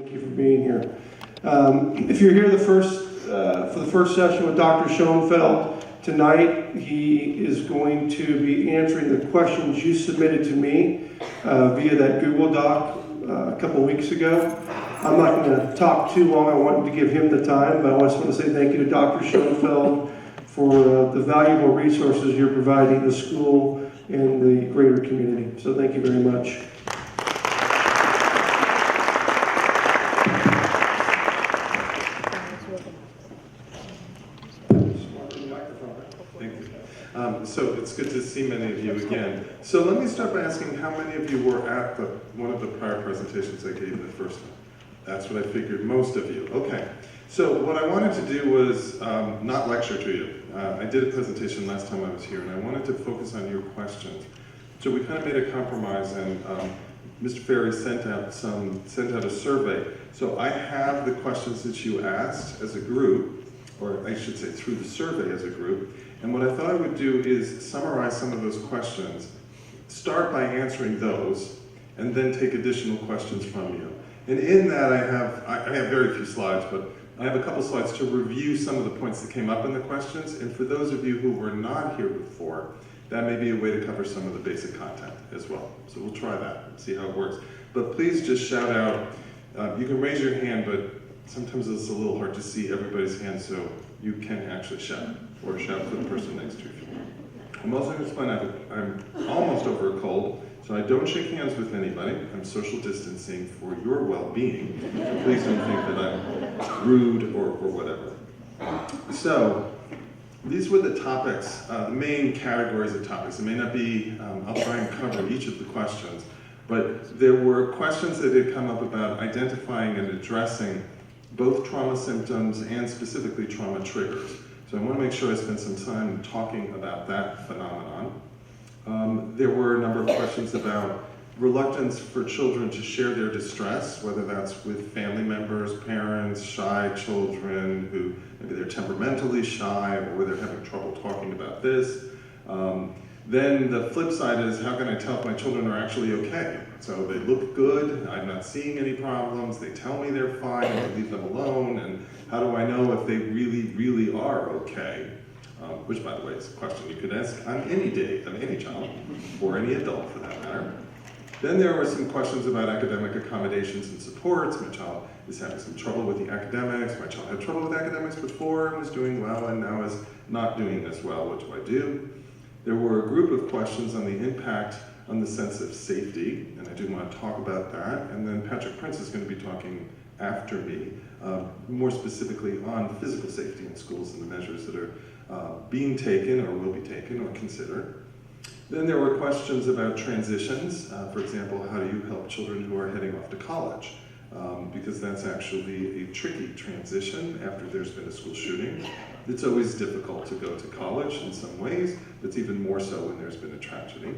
Thank you for being here. If you're here for the first session with Dr. Schoenfeld tonight, he is going to be answering the questions you submitted to me via that Google Doc a couple weeks ago. I'm not going to talk too long. I wanted to give him the time, but I just want to say thank you to Dr. Schoenfeld for the valuable resources you're providing the school and the greater community. So thank you very much. So it's good to see many of you again. So let me start by asking how many of you were at one of the prior presentations I gave the first time? That's what I figured, most of you. Okay. So what I wanted to do was not lecture to you. I did a presentation last time I was here, and I wanted to focus on your questions. So we kind of made a compromise, and Mr. Ferry sent out a survey. So I have the questions that you asked as a group, or I should say through the survey as a group. And what I thought I would do is summarize some of those questions, start by answering those, and then take additional questions from you. And in that I have very few slides, but I have a couple slides to review some of the points that came up in the questions. And for those of you who were not here before, that may be a way to cover some of the basic content as well. So we'll try that and see how it works. But please just shout out. You can raise your hand, but sometimes it's a little hard to see everybody's hand, so you can actually shout, or shout for the person next to you. I'm also going to explain I'm almost over a cold, so I don't shake hands with anybody. I'm social distancing for your well-being. So please don't think that I'm rude or whatever. So these were the topics, the main categories of topics. It may not be, I'll try and cover each of the questions, but there were questions that had come up about identifying and addressing both trauma symptoms and specifically trauma triggers. So I want to make sure I spend some time talking about that phenomenon. There were a number of questions about reluctance for children to share their distress, whether that's with family members, parents, shy children who maybe they're temperamentally shy or they're having trouble talking about this. Then the flip side is, how can I tell if my children are actually okay? So they look good, I'm not seeing any problems, they tell me they're fine, I leave them alone, and how do I know if they really, really are okay? Which, by the way, is a question you could ask on any day of any child, or any adult for that matter. Then there were some questions about academic accommodations and supports. My child is having some trouble with the academics. My child had trouble with academics before and was doing well, and now is not doing as well. What do I do? There were a group of questions on the impact on the sense of safety, and I do want to talk about that. And then Patrick Prince is going to be talking after me, more specifically on physical safety in schools and the measures that are being taken or will be taken or considered. Then there were questions about transitions. For example, how do you help children who are heading off to college? Because that's actually a tricky transition after there's been a school shooting. It's always difficult to go to college in some ways. It's even more so when there's been a tragedy.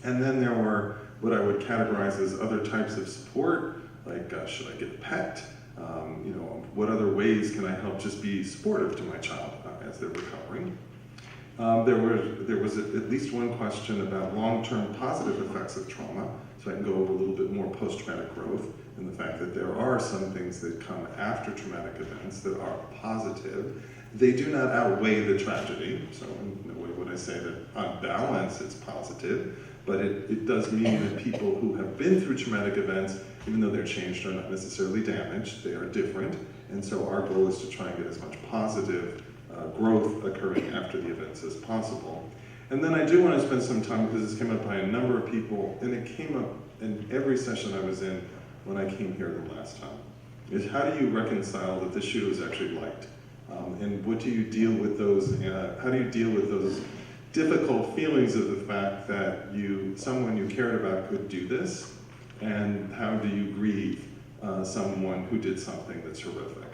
And then there were what I would categorize as other types of support, like should I get a pet? What other ways can I help just be supportive to my child as they're recovering? There was at least one question about long-term positive effects of trauma, so I can go over a little bit more post-traumatic growth and the fact that there are some things that come after traumatic events that are positive. They do not outweigh the tragedy, so in no way would I say that on balance it's positive, but it does mean that people who have been through traumatic events, even though they're changed, are not necessarily damaged, they are different, and so our goal is to try and get as much positive growth occurring after the events as possible. And then I do want to spend some time, because this came up by a number of people, and it came up in every session I was in when I came here the last time, is how do you reconcile that the shooter was actually liked? And what do you deal with those, how do you deal with those difficult feelings of the fact that someone you cared about could do this, and how do you grieve someone who did something that's horrific?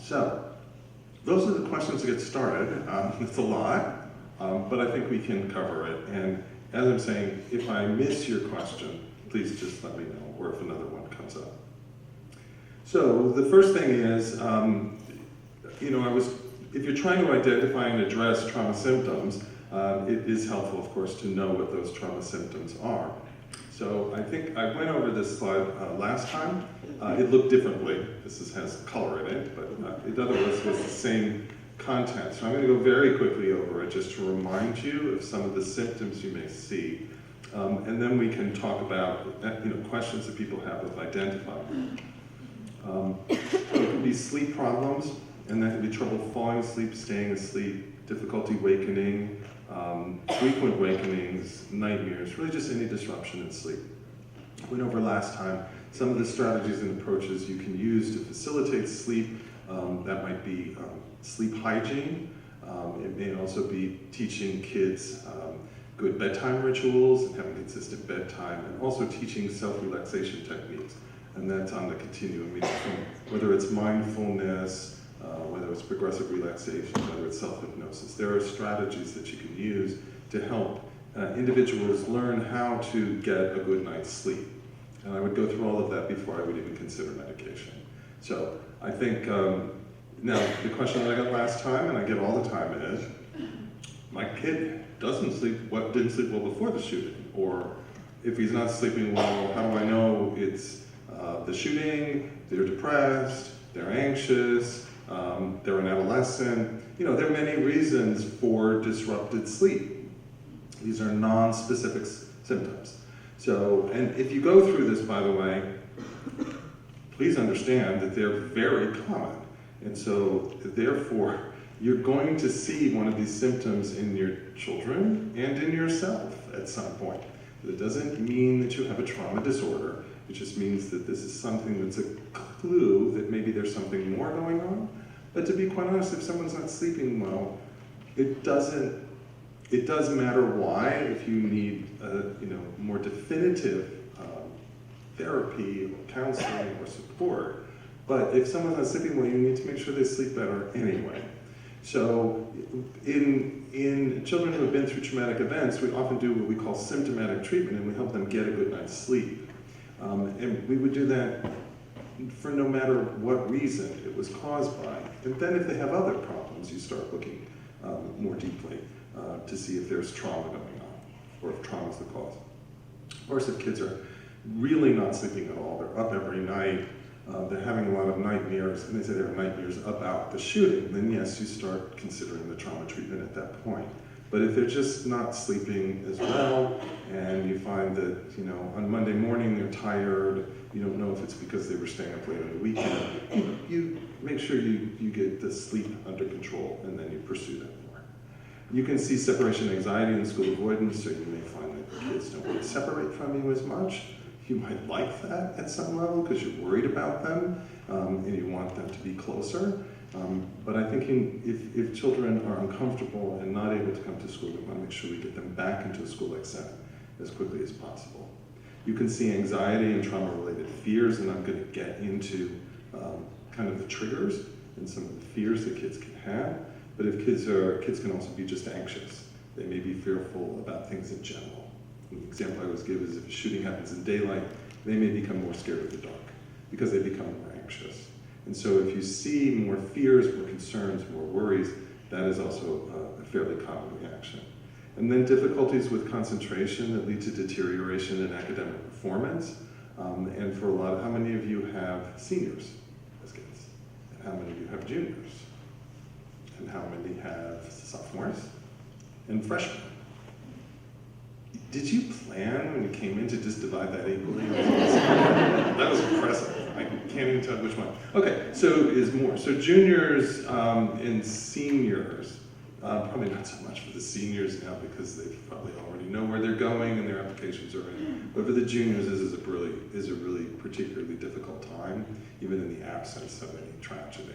So, those are the questions to get started. It's a lot, but I think we can cover it. And as I'm saying, if I miss your question, please just let me know, or if another one comes up. So the first thing is, if you're trying to identify and address trauma symptoms, it is helpful, of course, to know what those trauma symptoms are. So I think I went over this slide last time. It looked differently. Has color in it, but it otherwise was the same content. So I'm going to go very quickly over it just to remind you of some of the symptoms you may see. And then we can talk about questions that people have with identifying. It can be sleep problems, and that can be trouble falling asleep, staying asleep, difficulty wakening, frequent wakenings, nightmares, really just any disruption in sleep. I went over last time some of the strategies and approaches you can use to facilitate sleep. That might be sleep hygiene. It may also be teaching kids good bedtime rituals and having consistent bedtime, and also teaching self-relaxation techniques. And that's on the continuum, whether it's mindfulness, whether it's progressive relaxation, whether it's self-hypnosis. There are strategies that you can use to help individuals learn how to get a good night's sleep. And I would go through all of that before I would even consider medication. So I think, now the question that I got last time, and I get all the time, is, my kid didn't sleep well before the shooting, or if he's not sleeping well, how do I know it's the shooting, they're depressed, they're anxious, they're an adolescent. There are many reasons for disrupted sleep. These are non-specific symptoms. So, and if you go through this, by the way, please understand that they're very common. And so, therefore, you're going to see one of these symptoms in your children and in yourself at some point. It doesn't mean that you have a trauma disorder. It just means that this is something that's a clue that maybe there's something more going on. But to be quite honest, if someone's not sleeping well, it does matter why. If you need more definitive therapy or counseling or support. But if someone's not sleeping well, you need to make sure they sleep better anyway. So in children who have been through traumatic events, we often do what we call symptomatic treatment, and we help them get a good night's sleep. And we would do that for no matter what reason it was caused by. And then if they have other problems, you start looking more deeply to see if there's trauma going on, or if trauma is the cause. Of course, if kids are really not sleeping at all, they're up every night, they're having a lot of nightmares, and they say they have nightmares about the shooting, then yes, you start considering the trauma treatment at that point. But if they're just not sleeping as well, and you find that, on Monday morning they're tired, you don't know if it's because they were staying up late on the weekend, you make sure you get the sleep under control, and then you pursue that more. You can see separation anxiety and school avoidance, so you may find that the kids don't want to separate from you as much. You might like that at some level because you're worried about them, and you want them to be closer. But I think if children are uncomfortable and not able to come to school, we want to make sure we get them back into a school-like setting as quickly as possible. You can see anxiety and trauma-related fears, and I'm going to get into kind of the triggers and some of the fears that kids can have. But if kids can also be just anxious. They may be fearful about things in general. An example I always give is if a shooting happens in daylight, they may become more scared of the dark because they become more anxious. And so if you see more fears, more concerns, more worries, that is also a fairly common reaction. And then difficulties with concentration that lead to deterioration in academic performance. And for how many of you have seniors as kids? And how many of you have juniors? And how many have sophomores and freshmen? Did you plan when you came in to just divide that equally? That was impressive. I can't even tell which one. Okay, so is more. So juniors and seniors, probably not so much for the seniors now because they probably already know where they're going and their applications are in. But for the juniors, this is a really particularly difficult time, even in the absence of any tragedy,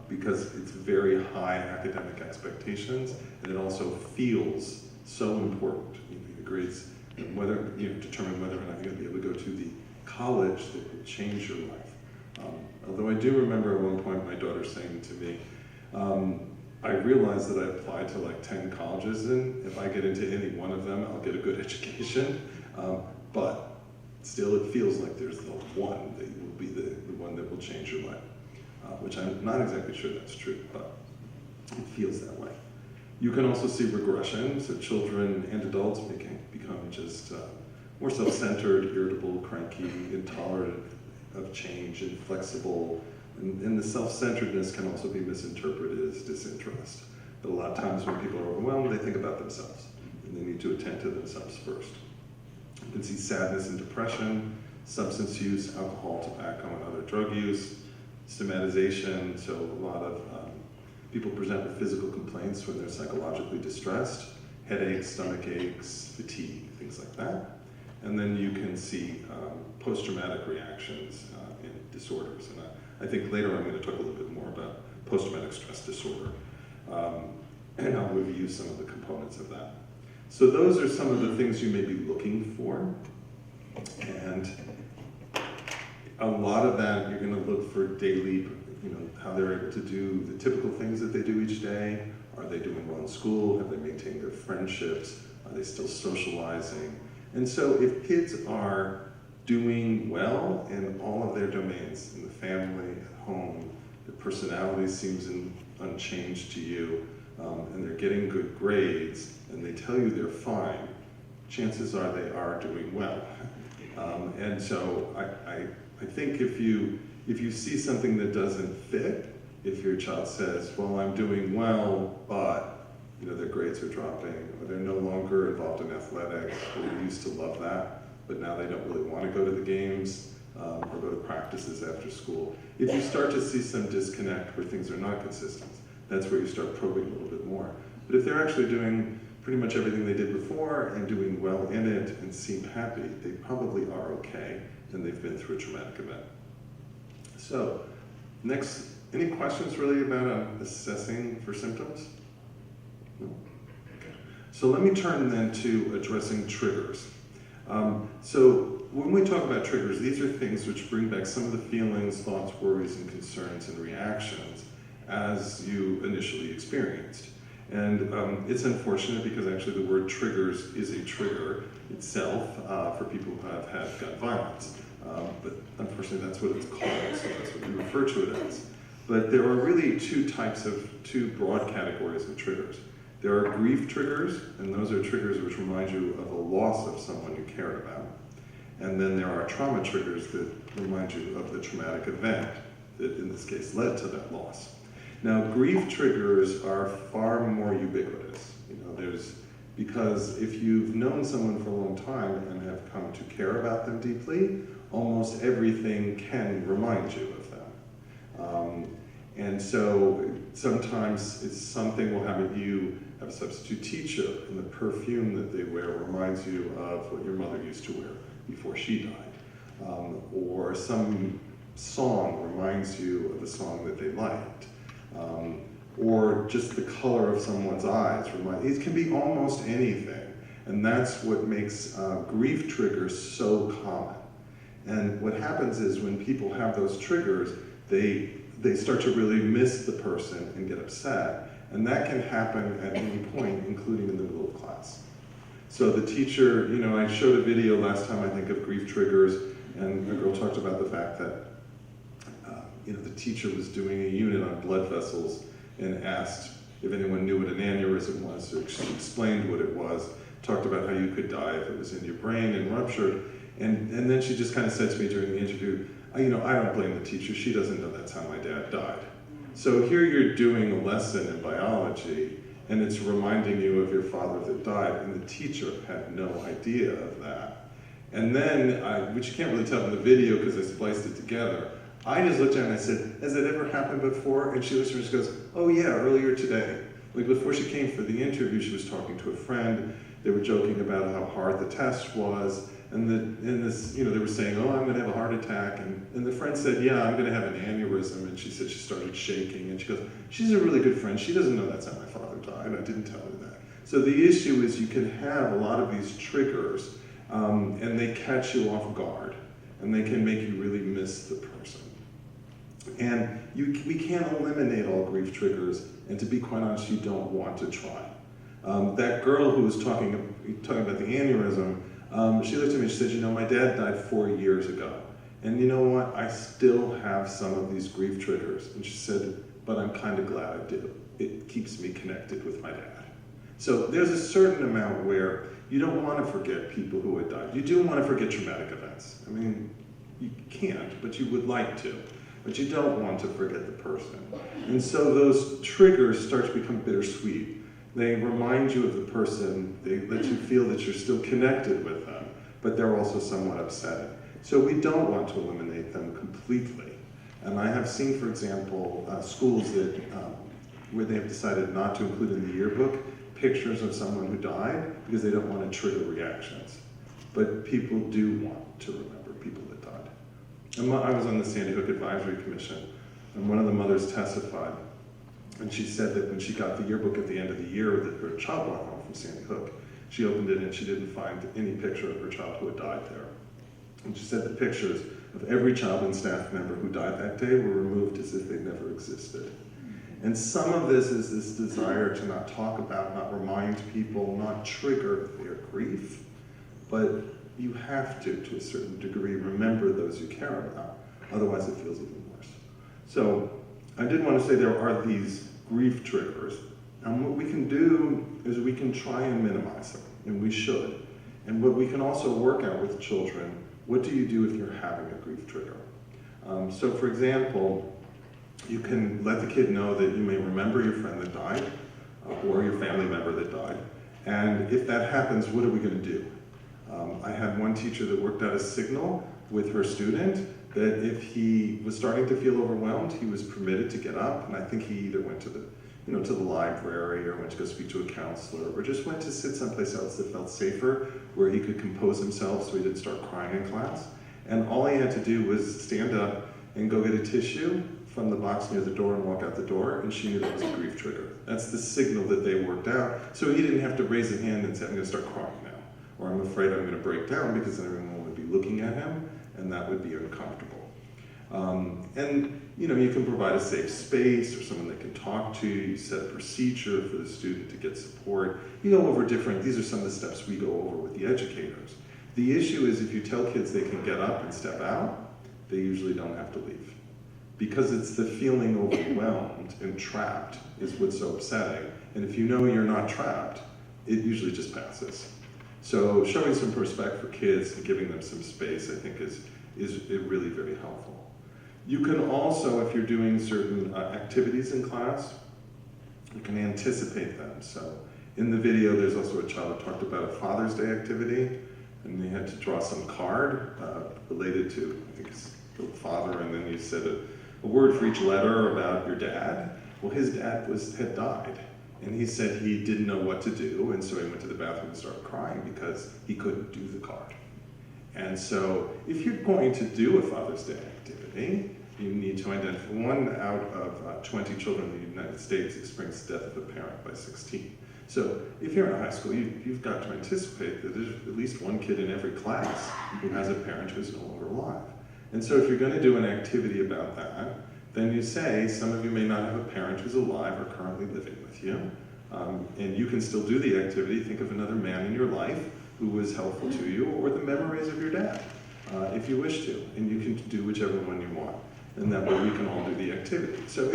because it's very high academic expectations, and it also feels so important. The grades, and whether determine whether or not you're going to be able to go to the college that will change your life. Although I do remember at one point my daughter saying to me, I realized that I applied to like 10 colleges, and if I get into any one of them, I'll get a good education. But still, it feels like there's the one that will be the one that will change your life, which I'm not exactly sure that's true, but it feels that way. You can also see regression, so children and adults become just more self-centered, irritable, cranky, intolerant of change, inflexible. And the self-centeredness can also be misinterpreted as disinterest. But a lot of times when people are overwhelmed, they think about themselves, and they need to attend to themselves first. You can see sadness and depression, substance use, alcohol, tobacco, and other drug use, somatization, so a lot of people present with physical complaints when they're psychologically distressed, headaches, stomach aches, fatigue, things like that. And then you can see post-traumatic reactions and disorders. And I think later I'm going to talk a little bit more about post-traumatic stress disorder. And I'll review some of the components of that. So those are some of the things you may be looking for. And a lot of that you're going to look for daily, how they're able to do the typical things that they do each day. Are they doing well in school? Have they maintained their friendships? Are they still socializing? And so if kids are doing well in all of their domains, in the family, at home, their personality seems unchanged to you, and they're getting good grades, and they tell you they're fine, chances are they are doing well. And so I think if you see something that doesn't fit, if your child says, well, I'm doing well, but their grades are dropping, or they're no longer involved in athletics, or they used to love that, but now they don't really want to go to the games or go to practices after school. If you start to see some disconnect where things are not consistent, that's where you start probing a little bit more. But if they're actually doing pretty much everything they did before and doing well in it and seem happy, they probably are okay, and they've been through a traumatic event. So, next, any questions really about assessing for symptoms? No? Okay. So let me turn then to addressing triggers. So when we talk about triggers, these are things which bring back some of the feelings, thoughts, worries, and concerns and reactions as you initially experienced. And it's unfortunate because actually the word triggers is a trigger itself for people who have had gun violence. But unfortunately that's what it's called, so that's what we refer to it as. But there are really two broad categories of triggers. There are grief triggers, and those are triggers which remind you of a loss of someone you cared about. And then there are trauma triggers that remind you of the traumatic event that in this case led to that loss. Now, grief triggers are far more ubiquitous. Because if you've known someone for a long time and have come to care about them deeply, almost everything can remind you of them. And so sometimes it's something will happen. You have a substitute teacher, and the perfume that they wear reminds you of what your mother used to wear before she died. Or some song reminds you of the song that they liked. Or just the color of someone's eyes. It can be almost anything. And that's what makes grief triggers so common. And what happens is when people have those triggers, they start to really miss the person and get upset. And that can happen at any point, including in the middle of class. So the teacher, I showed a video last time, I think, of grief triggers, and a girl talked about the fact that the teacher was doing a unit on blood vessels and asked if anyone knew what an aneurysm was, so she explained what it was, talked about how you could die if it was in your brain and ruptured, and then she just kind of said to me during the interview, I don't blame the teacher, she doesn't know that's how my dad died. So here you're doing a lesson in biology, and it's reminding you of your father that died, and the teacher had no idea of that. And then, which you can't really tell in the video because I spliced it together, I just looked at her and I said, has it ever happened before? And she looks at me and she goes, oh yeah, earlier today. Like before she came for the interview, she was talking to a friend. They were joking about how hard the test was. And they were saying, oh, I'm gonna have a heart attack. And the friend said, yeah, I'm gonna have an aneurysm. And she said she started shaking. And she goes, she's a really good friend. She doesn't know that's how my father died. I didn't tell her that. So the issue is you can have a lot of these triggers and they catch you off guard. And they can make you really miss the person. And we can't eliminate all grief triggers, and to be quite honest, you don't want to try. That girl who was talking about the aneurysm, she looked at me and she said, my dad died 4 years ago. And you know what? I still have some of these grief triggers. And she said, but I'm kind of glad I do. It keeps me connected with my dad. So there's a certain amount where you don't want to forget people who had died. You do want to forget traumatic events. I mean, you can't, but you would like to. But you don't want to forget the person. And so those triggers start to become bittersweet. They remind you of the person, they let you feel that you're still connected with them, but they're also somewhat upsetting. So we don't want to eliminate them completely. And I have seen, for example, schools that, where they have decided not to include in the yearbook pictures of someone who died because they don't want to trigger reactions. But people do want to remember people that died. And I was on the Sandy Hook Advisory Commission, and one of the mothers testified, and she said that when she got the yearbook at the end of the year that her child went home from Sandy Hook, she opened it and she didn't find any picture of her child who had died there. And she said the pictures of every child and staff member who died that day were removed as if they never existed. And some of this is this desire to not talk about, not remind people, not trigger their grief, but you have to a certain degree, remember those you care about. Otherwise it feels even worse. So I did want to say there are these grief triggers. And what we can do is we can try and minimize them, and we should. And what we can also work out with children, what do you do if you're having a grief trigger? So for example, you can let the kid know that you may remember your friend that died, or your family member that died. And if that happens, what are we going to do? I had one teacher that worked out a signal with her student that if he was starting to feel overwhelmed, he was permitted to get up, and I think he either went to the to the library or went to go speak to a counselor or just went to sit someplace else that felt safer where he could compose himself so he didn't start crying in class. And all he had to do was stand up and go get a tissue from the box near the door and walk out the door, and she knew that was a grief trigger. That's the signal that they worked out. So he didn't have to raise a hand and say, I'm going to start crying now, or I'm afraid I'm going to break down, because then everyone would be looking at him, and that would be uncomfortable. And you can provide a safe space or someone that can talk to. You set a procedure for the student to get support. You go over these are some of the steps we go over with the educators. The issue is if you tell kids they can get up and step out, they usually don't have to leave. Because it's the feeling overwhelmed and trapped is what's so upsetting. And if you know you're not trapped, it usually just passes. So showing some respect for kids and giving them some space, I think, is really very helpful. You can also, if you're doing certain activities in class, you can anticipate them. So in the video, there's also a child who talked about a Father's Day activity, and they had to draw some card related to, I think it's the father, and then you said a word for each letter about your dad. Well, his dad had died, and he said he didn't know what to do, and so he went to the bathroom and started crying because he couldn't do the card. And so if you're going to do a Father's Day activity, you need to identify 1 out of 20 children in the United States experience the death of a parent by 16. So if you're in high school, you've got to anticipate that there's at least one kid in every class who has a parent who's no longer alive. And so if you're going to do an activity about that, then you say, some of you may not have a parent who's alive or currently living with you, and you can still do the activity. Think of another man in your life who was helpful to you, or the memories of your dad, if you wish to, and you can do whichever one you want. And that way we can all do the activity. So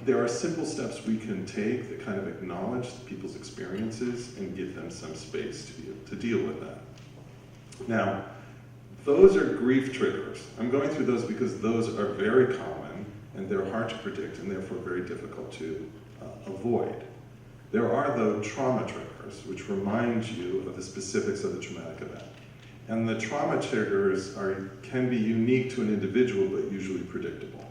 there are simple steps we can take that kind of acknowledge people's experiences and give them some space to deal with that. Now, those are grief triggers. I'm going through those because those are very common and they're hard to predict and therefore very difficult to avoid. There are, though, trauma triggers, which remind you of the specifics of the traumatic event. And the trauma triggers can be unique to an individual, but usually predictable.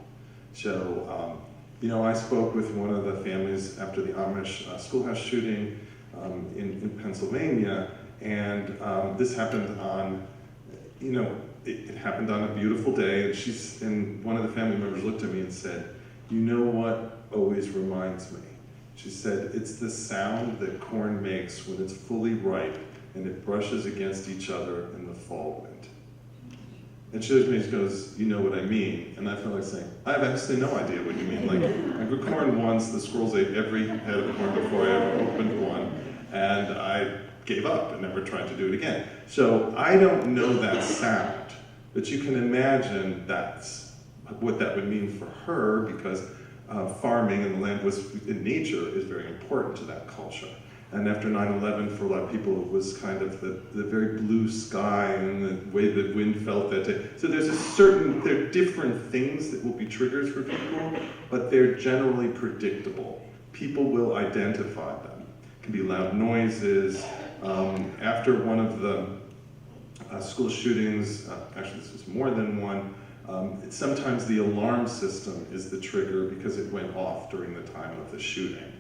So, I spoke with one of the families after the Amish schoolhouse shooting in Pennsylvania, and this happened on, it happened on a beautiful day, and one of the family members looked at me and said, "You know what always reminds me?" She said, "It's the sound that corn makes when it's fully ripe and it brushes against each other in the fall wind." And she looked at me and goes, "You know what I mean?" And I felt like saying, I have absolutely no idea what you mean. Like, I grew corn once, the squirrels ate every head of corn before I ever opened one, and I gave up and never tried to do it again. So I don't know that sound, but you can imagine that's what that would mean for her, because farming and the land was in nature is very important to that culture. And after 9/11, for a lot of people, it was kind of the very blue sky and the way the wind felt that day. So there are different things that will be triggers for people, but they're generally predictable. People will identify them. It can be loud noises. After one of the school shootings, actually this was more than one, sometimes the alarm system is the trigger because it went off during the time of the shooting.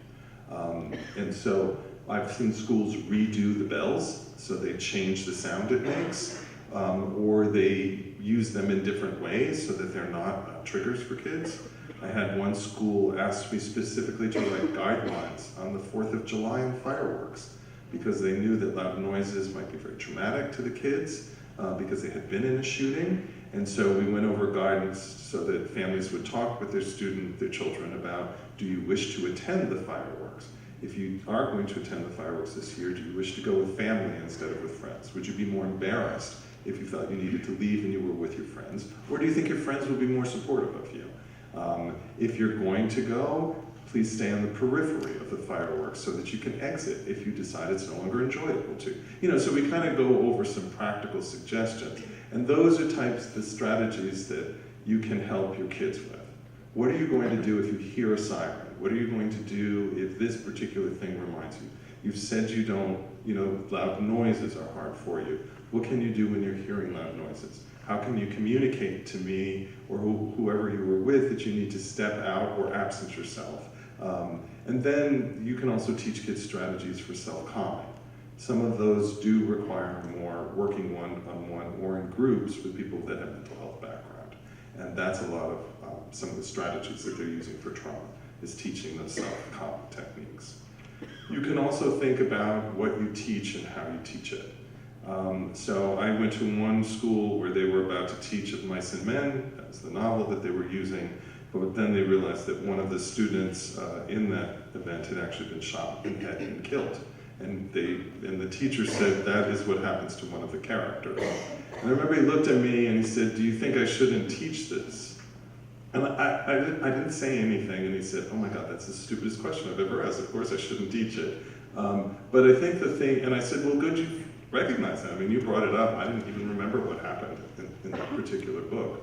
And so I've seen schools redo the bells, so they change the sound it makes, or they use them in different ways so that they're not triggers for kids. I had one school ask me specifically to write guidelines on the 4th of July and fireworks, because they knew that loud noises might be very traumatic to the kids, because they had been in a shooting. And so we went over guidance so that families would talk with their children about, do you wish to attend the fireworks? If you are going to attend the fireworks this year, do you wish to go with family instead of with friends? Would you be more embarrassed if you felt you needed to leave and you were with your friends? Or do you think your friends would be more supportive of you? If you're going to go, please stay on the periphery of the fireworks so that you can exit if you decide it's no longer enjoyable to. So we kind of go over some practical suggestions. And those are types of strategies that you can help your kids with. What are you going to do if you hear a siren? What are you going to do if this particular thing reminds you? You've said you don't, loud noises are hard for you. What can you do when you're hearing loud noises? How can you communicate to me or whoever you were with that you need to step out or absent yourself? And then you can also teach kids strategies for self-calming. Some of those do require more working one-on-one or in groups with people that have mental health background. And that's a lot of some of the strategies that they're using for trauma, is teaching them self-calm techniques. You can also think about what you teach and how you teach it. So I went to one school where they were about to teach Of Mice and Men. That was the novel that they were using. But then they realized that one of the students in that event had actually been shot and had been killed. And the teacher said, that is what happens to one of the characters. And I remember he looked at me and he said, do you think I shouldn't teach this? And I didn't say anything, and he said, oh my God, that's the stupidest question I've ever asked. Of course I shouldn't teach it. But I think the thing, and I said, well, good, you recognize that. I mean, you brought it up. I didn't even remember what happened in that particular book.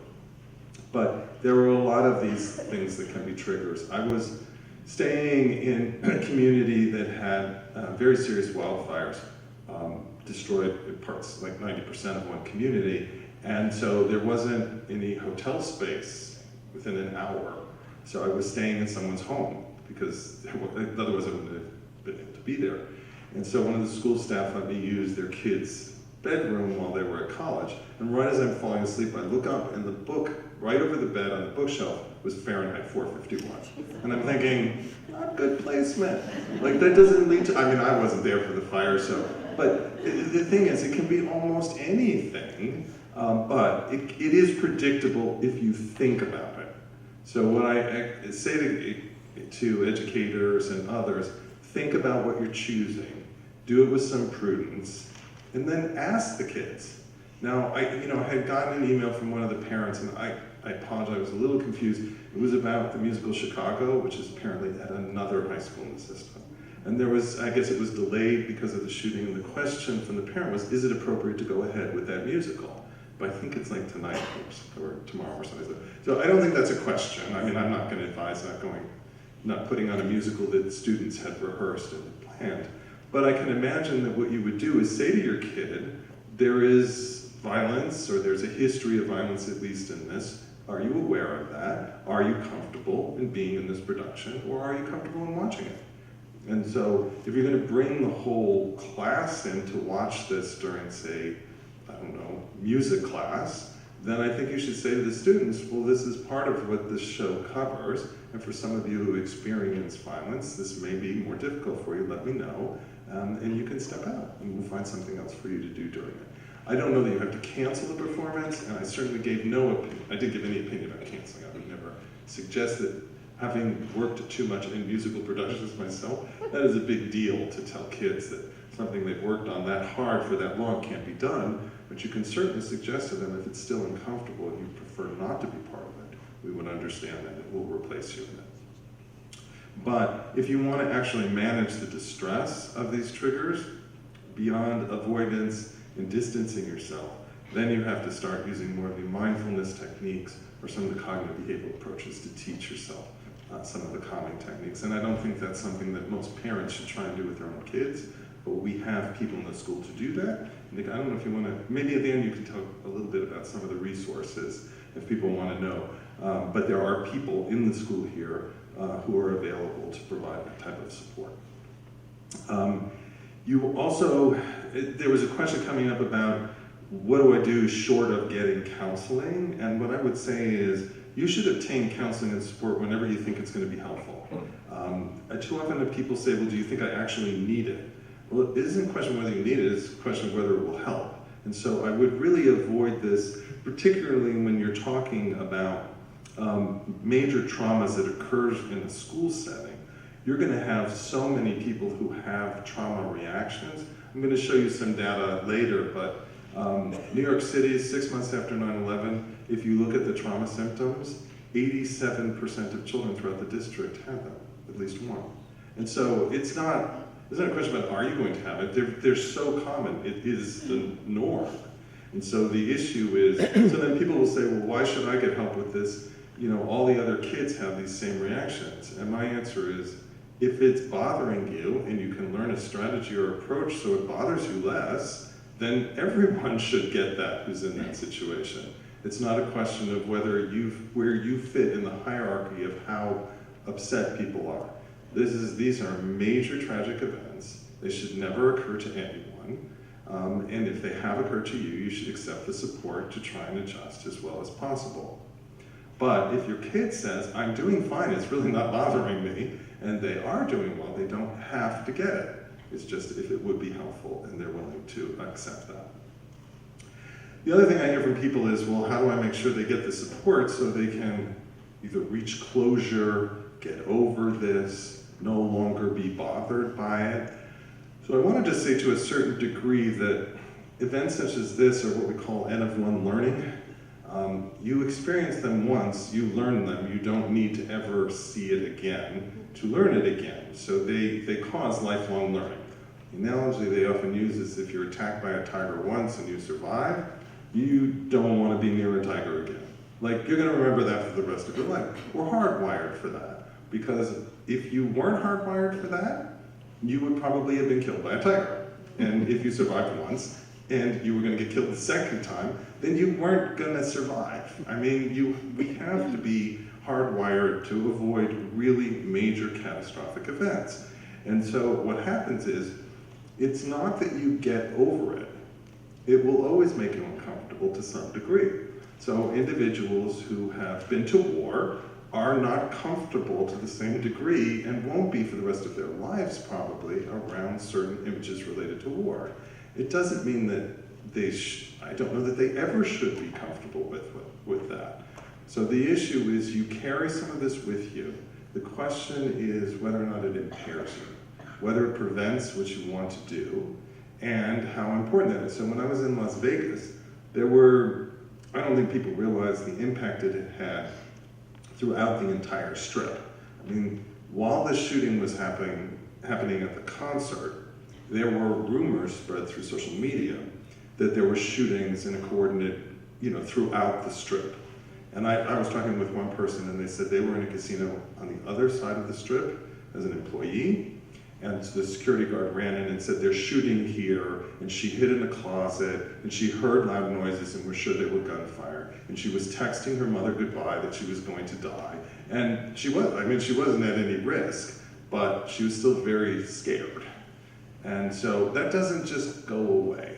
But there were a lot of these things that can be triggers. I was staying in a community that had very serious wildfires, destroyed parts, like 90% of one community. And so there wasn't any hotel space within an hour. So I was staying in someone's home because otherwise I wouldn't have been able to be there. And so one of the school staff let me use their kids' bedroom while they were at college. And right as I'm falling asleep, I look up and the book right over the bed on the bookshelf was Fahrenheit 451. And I'm thinking, not good placement. Like that doesn't lead to, I mean, I wasn't there for the fire, so, but the thing is, it can be almost anything, but it is predictable if you think about it. So what I say to educators and others, think about what you're choosing, do it with some prudence, and then ask the kids. Now, I had gotten an email from one of the parents, and I apologize, I was a little confused. It was about the musical Chicago, which is apparently at another high school in the system. And there was, I guess it was delayed because of the shooting, and the question from the parent was, is it appropriate to go ahead with that musical? But I think it's like tonight or tomorrow or something. So I don't think that's a question. I mean, I'm not going to advise not putting on a musical that students had rehearsed and planned. But I can imagine that what you would do is say to your kid, there is violence, or there's a history of violence at least in this. Are you aware of that? Are you comfortable in being in this production, or are you comfortable in watching it? And so if you're going to bring the whole class in to watch this during, say, I don't know, music class, then I think you should say to the students, well, this is part of what this show covers, and for some of you who experience violence, this may be more difficult for you, let me know, and you can step out, and we'll find something else for you to do during it. I don't know that you have to cancel the performance, and I certainly gave no opinion. I didn't give any opinion about canceling. I would never suggest that, having worked too much in musical productions myself, that is a big deal to tell kids that something they've worked on that hard for that long can't be done, but you can certainly suggest to them if it's still uncomfortable and you prefer not to be part of it, we would understand that and we'll replace you in it. But if you want to actually manage the distress of these triggers, beyond avoidance and distancing yourself, then you have to start using more of the mindfulness techniques or some of the cognitive behavioral approaches to teach yourself some of the calming techniques. And I don't think that's something that most parents should try and do with their own kids, but we have people in the school to do that. And I don't know if you want to, maybe at the end you can talk a little bit about some of the resources if people want to know. But there are people in the school here who are available to provide that type of support. You also, there was a question coming up about what do I do short of getting counseling? And what I would say is you should obtain counseling and support whenever you think it's going to be helpful. Too often people say, well, do you think I actually need it? Well, it isn't a question whether you need it, it's a question of whether it will help. And so I would really avoid this, particularly when you're talking about major traumas that occurs in a school setting. You're going to have so many people who have trauma reactions. I'm going to show you some data later, but New York City, 6 months after 9/11, if you look at the trauma symptoms, 87% of children throughout the district have them, at least one. And so it's not a question about are you going to have it, they're so common, it is the norm. And so the issue is, so then people will say, well, why should I get help with this? You know, all the other kids have these same reactions. And my answer is, if it's bothering you and you can learn a strategy or approach so it bothers you less, then everyone should get that who's in that situation. It's not a question of where you fit in the hierarchy of how upset people are. These are major tragic events. They should never occur to anyone. And if they have occurred to you, you should accept the support to try and adjust as well as possible. But if your kid says, I'm doing fine, it's really not bothering me, and they are doing well, they don't have to get it. It's just if it would be helpful and they're willing to accept that. The other thing I hear from people is, well, how do I make sure they get the support so they can either reach closure, get over this, no longer be bothered by it? So I want to just say to a certain degree that events such as this are what we call N-of-1 learning. You experience them once, you learn them, you don't need to ever see it again to learn it again. So they cause lifelong learning. The analogy they often use is if you're attacked by a tiger once and you survive, you don't want to be near a tiger again. Like, you're going to remember that for the rest of your life. We're hardwired for that. Because if you weren't hardwired for that, you would probably have been killed by a tiger. And if you survived once, and you were going to get killed the second time, then you weren't going to survive. I mean, we have to be hardwired to avoid really major catastrophic events. And so what happens is, it's not that you get over it. It will always make you uncomfortable to some degree. So individuals who have been to war are not comfortable to the same degree and won't be for the rest of their lives probably around certain images related to war. It doesn't mean that I don't know that they ever should be comfortable with that. So the issue is you carry some of this with you. The question is whether or not it impairs you, whether it prevents what you want to do, and how important that is. So when I was in Las Vegas, I don't think people realize the impact it had throughout the entire strip. I mean, while the shooting was happening at the concert, there were rumors spread through social media that there were shootings in a coordinate, throughout the strip. And I was talking with one person and they said they were in a casino on the other side of the strip as an employee, and the security guard ran in and said, they're shooting here, and she hid in a closet, and she heard loud noises and was sure they were gunfire, and she was texting her mother goodbye that she was going to die. And she wasn't at any risk, but she was still very scared. And so that doesn't just go away.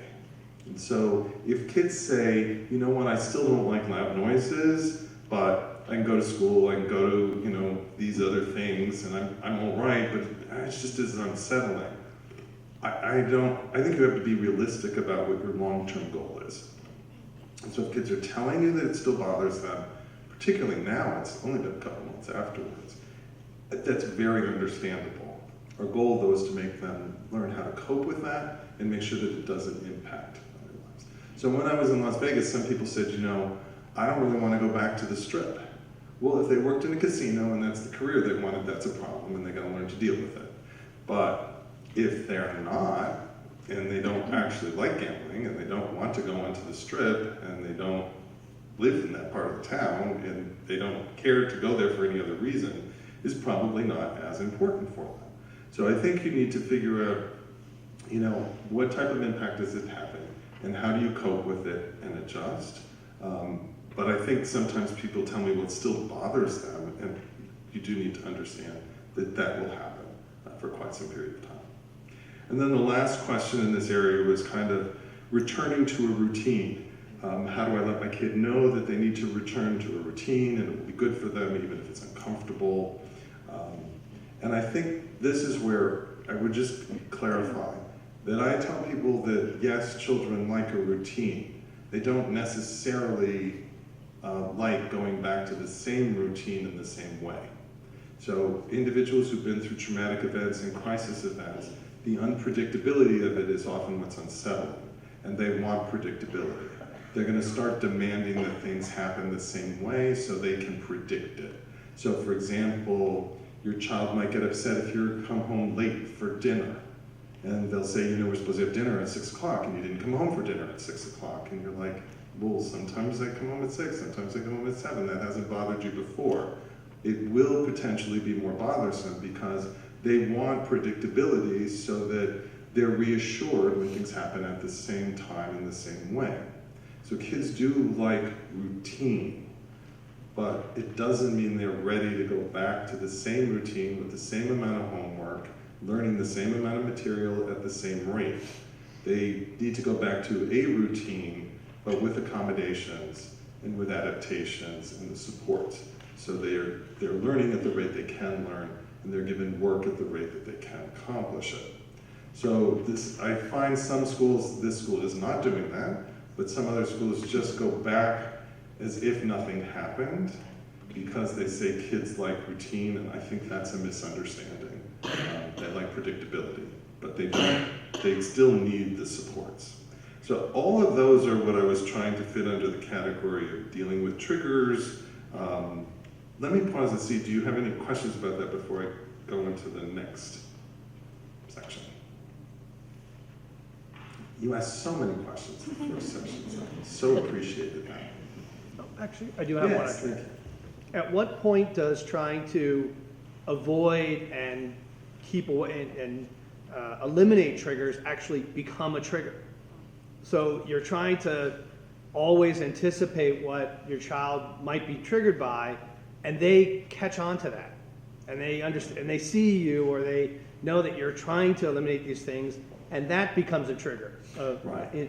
And so if kids say, you know what, I still don't like loud noises, but I can go to school, I can go to, these other things, and I'm all right, but it's just as unsettling. I think you have to be realistic about what your long-term goal is. And so if kids are telling you that it still bothers them, particularly now, it's only been a couple months afterwards, that's very understandable. Our goal, though, is to make them learn how to cope with that and make sure that it doesn't impact their lives. So when I was in Las Vegas, some people said, I don't really want to go back to the strip. Well, if they worked in a casino and that's the career they wanted, that's a problem and they gotta learn to deal with it. But if they're not, and they don't actually like gambling and they don't want to go onto the strip and they don't live in that part of the town and they don't care to go there for any other reason, is probably not as important for them. So I think you need to figure out, what type of impact is it having and how do you cope with it and adjust. But I think sometimes people tell me, well, it still bothers them, and you do need to understand that that will happen for quite some period of time. And then the last question in this area was kind of returning to a routine. How do I let my kid know that they need to return to a routine and it will be good for them even if it's uncomfortable? And I think this is where I would just clarify that I tell people that yes, children like a routine. They don't necessarily like going back to the same routine in the same way. So individuals who've been through traumatic events and crisis events, the unpredictability of it is often what's unsettling, and they want predictability. They're going to start demanding that things happen the same way so they can predict it. So for example, your child might get upset if you come home late for dinner. And they'll say, we're supposed to have dinner at 6 o'clock and you didn't come home for dinner at 6 o'clock. And you're like, well, sometimes I come home at 6, sometimes I come home at 7. That hasn't bothered you before. It will potentially be more bothersome because they want predictability so that they're reassured when things happen at the same time in the same way. So kids do like routine, but it doesn't mean they're ready to go back to the same routine with the same amount of homework, learning the same amount of material at the same rate. They need to go back to a routine, but with accommodations and with adaptations and the support. So they're learning at the rate they can learn, and they're given work at the rate that they can accomplish it. So I find some schools, this school is not doing that, but some other schools just go back as if nothing happened because they say kids like routine, and I think that's a misunderstanding. They like predictability, but they don't. They still need the supports. So all of those are what I was trying to fit under the category of dealing with triggers. Let me pause and see, do you have any questions about that before I go into the next section? You asked so many questions in the first section, so I so appreciated that. Actually, I do have one. Yes, thank you. At what point does trying to avoid and keep away and eliminate triggers actually become a trigger? So you're trying to always anticipate what your child might be triggered by, and they catch on to that, and they understand, and they see you, or they know that you're trying to eliminate these things, and that becomes a trigger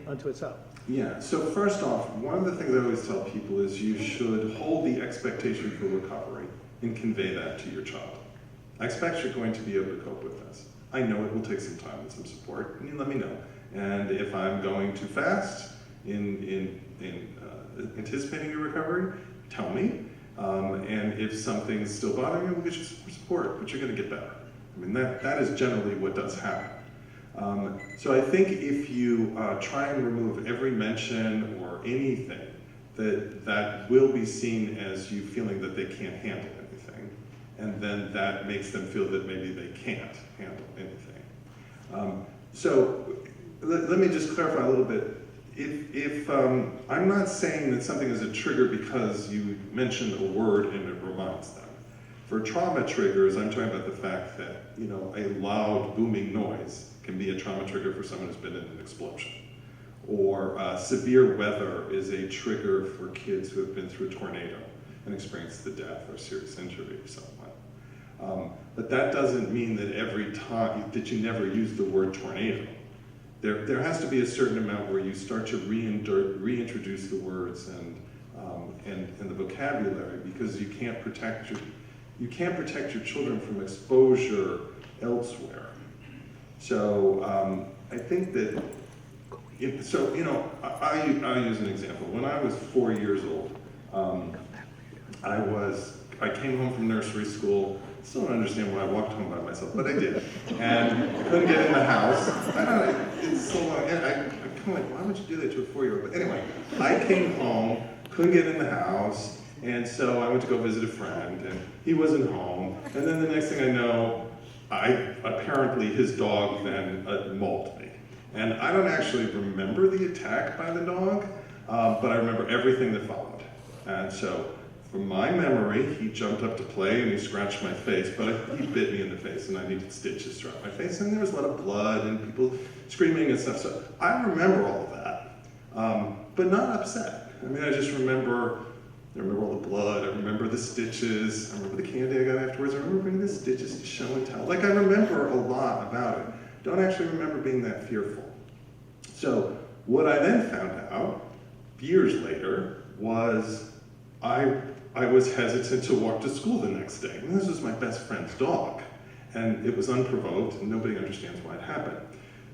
unto itself. Yeah, so first off, one of the things I always tell people is you should hold the expectation for recovery and convey that to your child. I expect you're going to be able to cope with this. I know it will take some time and some support, and you let me know. And if I'm going too fast in anticipating your recovery, tell me. And if something's still bothering you, we'll get you some support, but you're going to get better. I mean, that is generally what does happen. So I think if you try and remove every mention or anything, that will be seen as you feeling that they can't handle anything. And then that makes them feel that maybe they can't handle anything. So let me just clarify a little bit. If I'm not saying that something is a trigger because you mentioned a word and it reminds them. For trauma triggers, I'm talking about the fact that a loud booming noise can be a trauma trigger for someone who's been in an explosion. Or severe weather is a trigger for kids who have been through a tornado and experienced the death or serious injury of someone. But that doesn't mean that every time that you never use the word tornado. There has to be a certain amount where you start to reintroduce the words and the vocabulary, because you can't protect your children from exposure elsewhere. So I think that I'll use an example. When I was 4 years old, I came home from nursery school. Still don't understand why I walked home by myself, but I did. And I couldn't get in the house. I don't know, it's so long. And I'm kind of like, why would you do that to a 4-year-old? But anyway, I came home, couldn't get in the house, And so I went to go visit a friend, and he wasn't home. And then the next thing I know, apparently his dog then mauled me. And I don't actually remember the attack by the dog, but I remember everything that followed. And so, from my memory, he jumped up to play and he scratched my face, but he bit me in the face and I needed stitches throughout my face. And there was a lot of blood and people screaming and stuff. So I remember all of that, but not upset. I mean, I just remember all the blood, I remember the stitches, I remember the candy I got afterwards, I remember bringing the stitches to show and tell. Like, I remember a lot about it. Don't actually remember being that fearful. So what I then found out, years later, was I was hesitant to walk to school the next day. And this was my best friend's dog. And it was unprovoked, and nobody understands why it happened.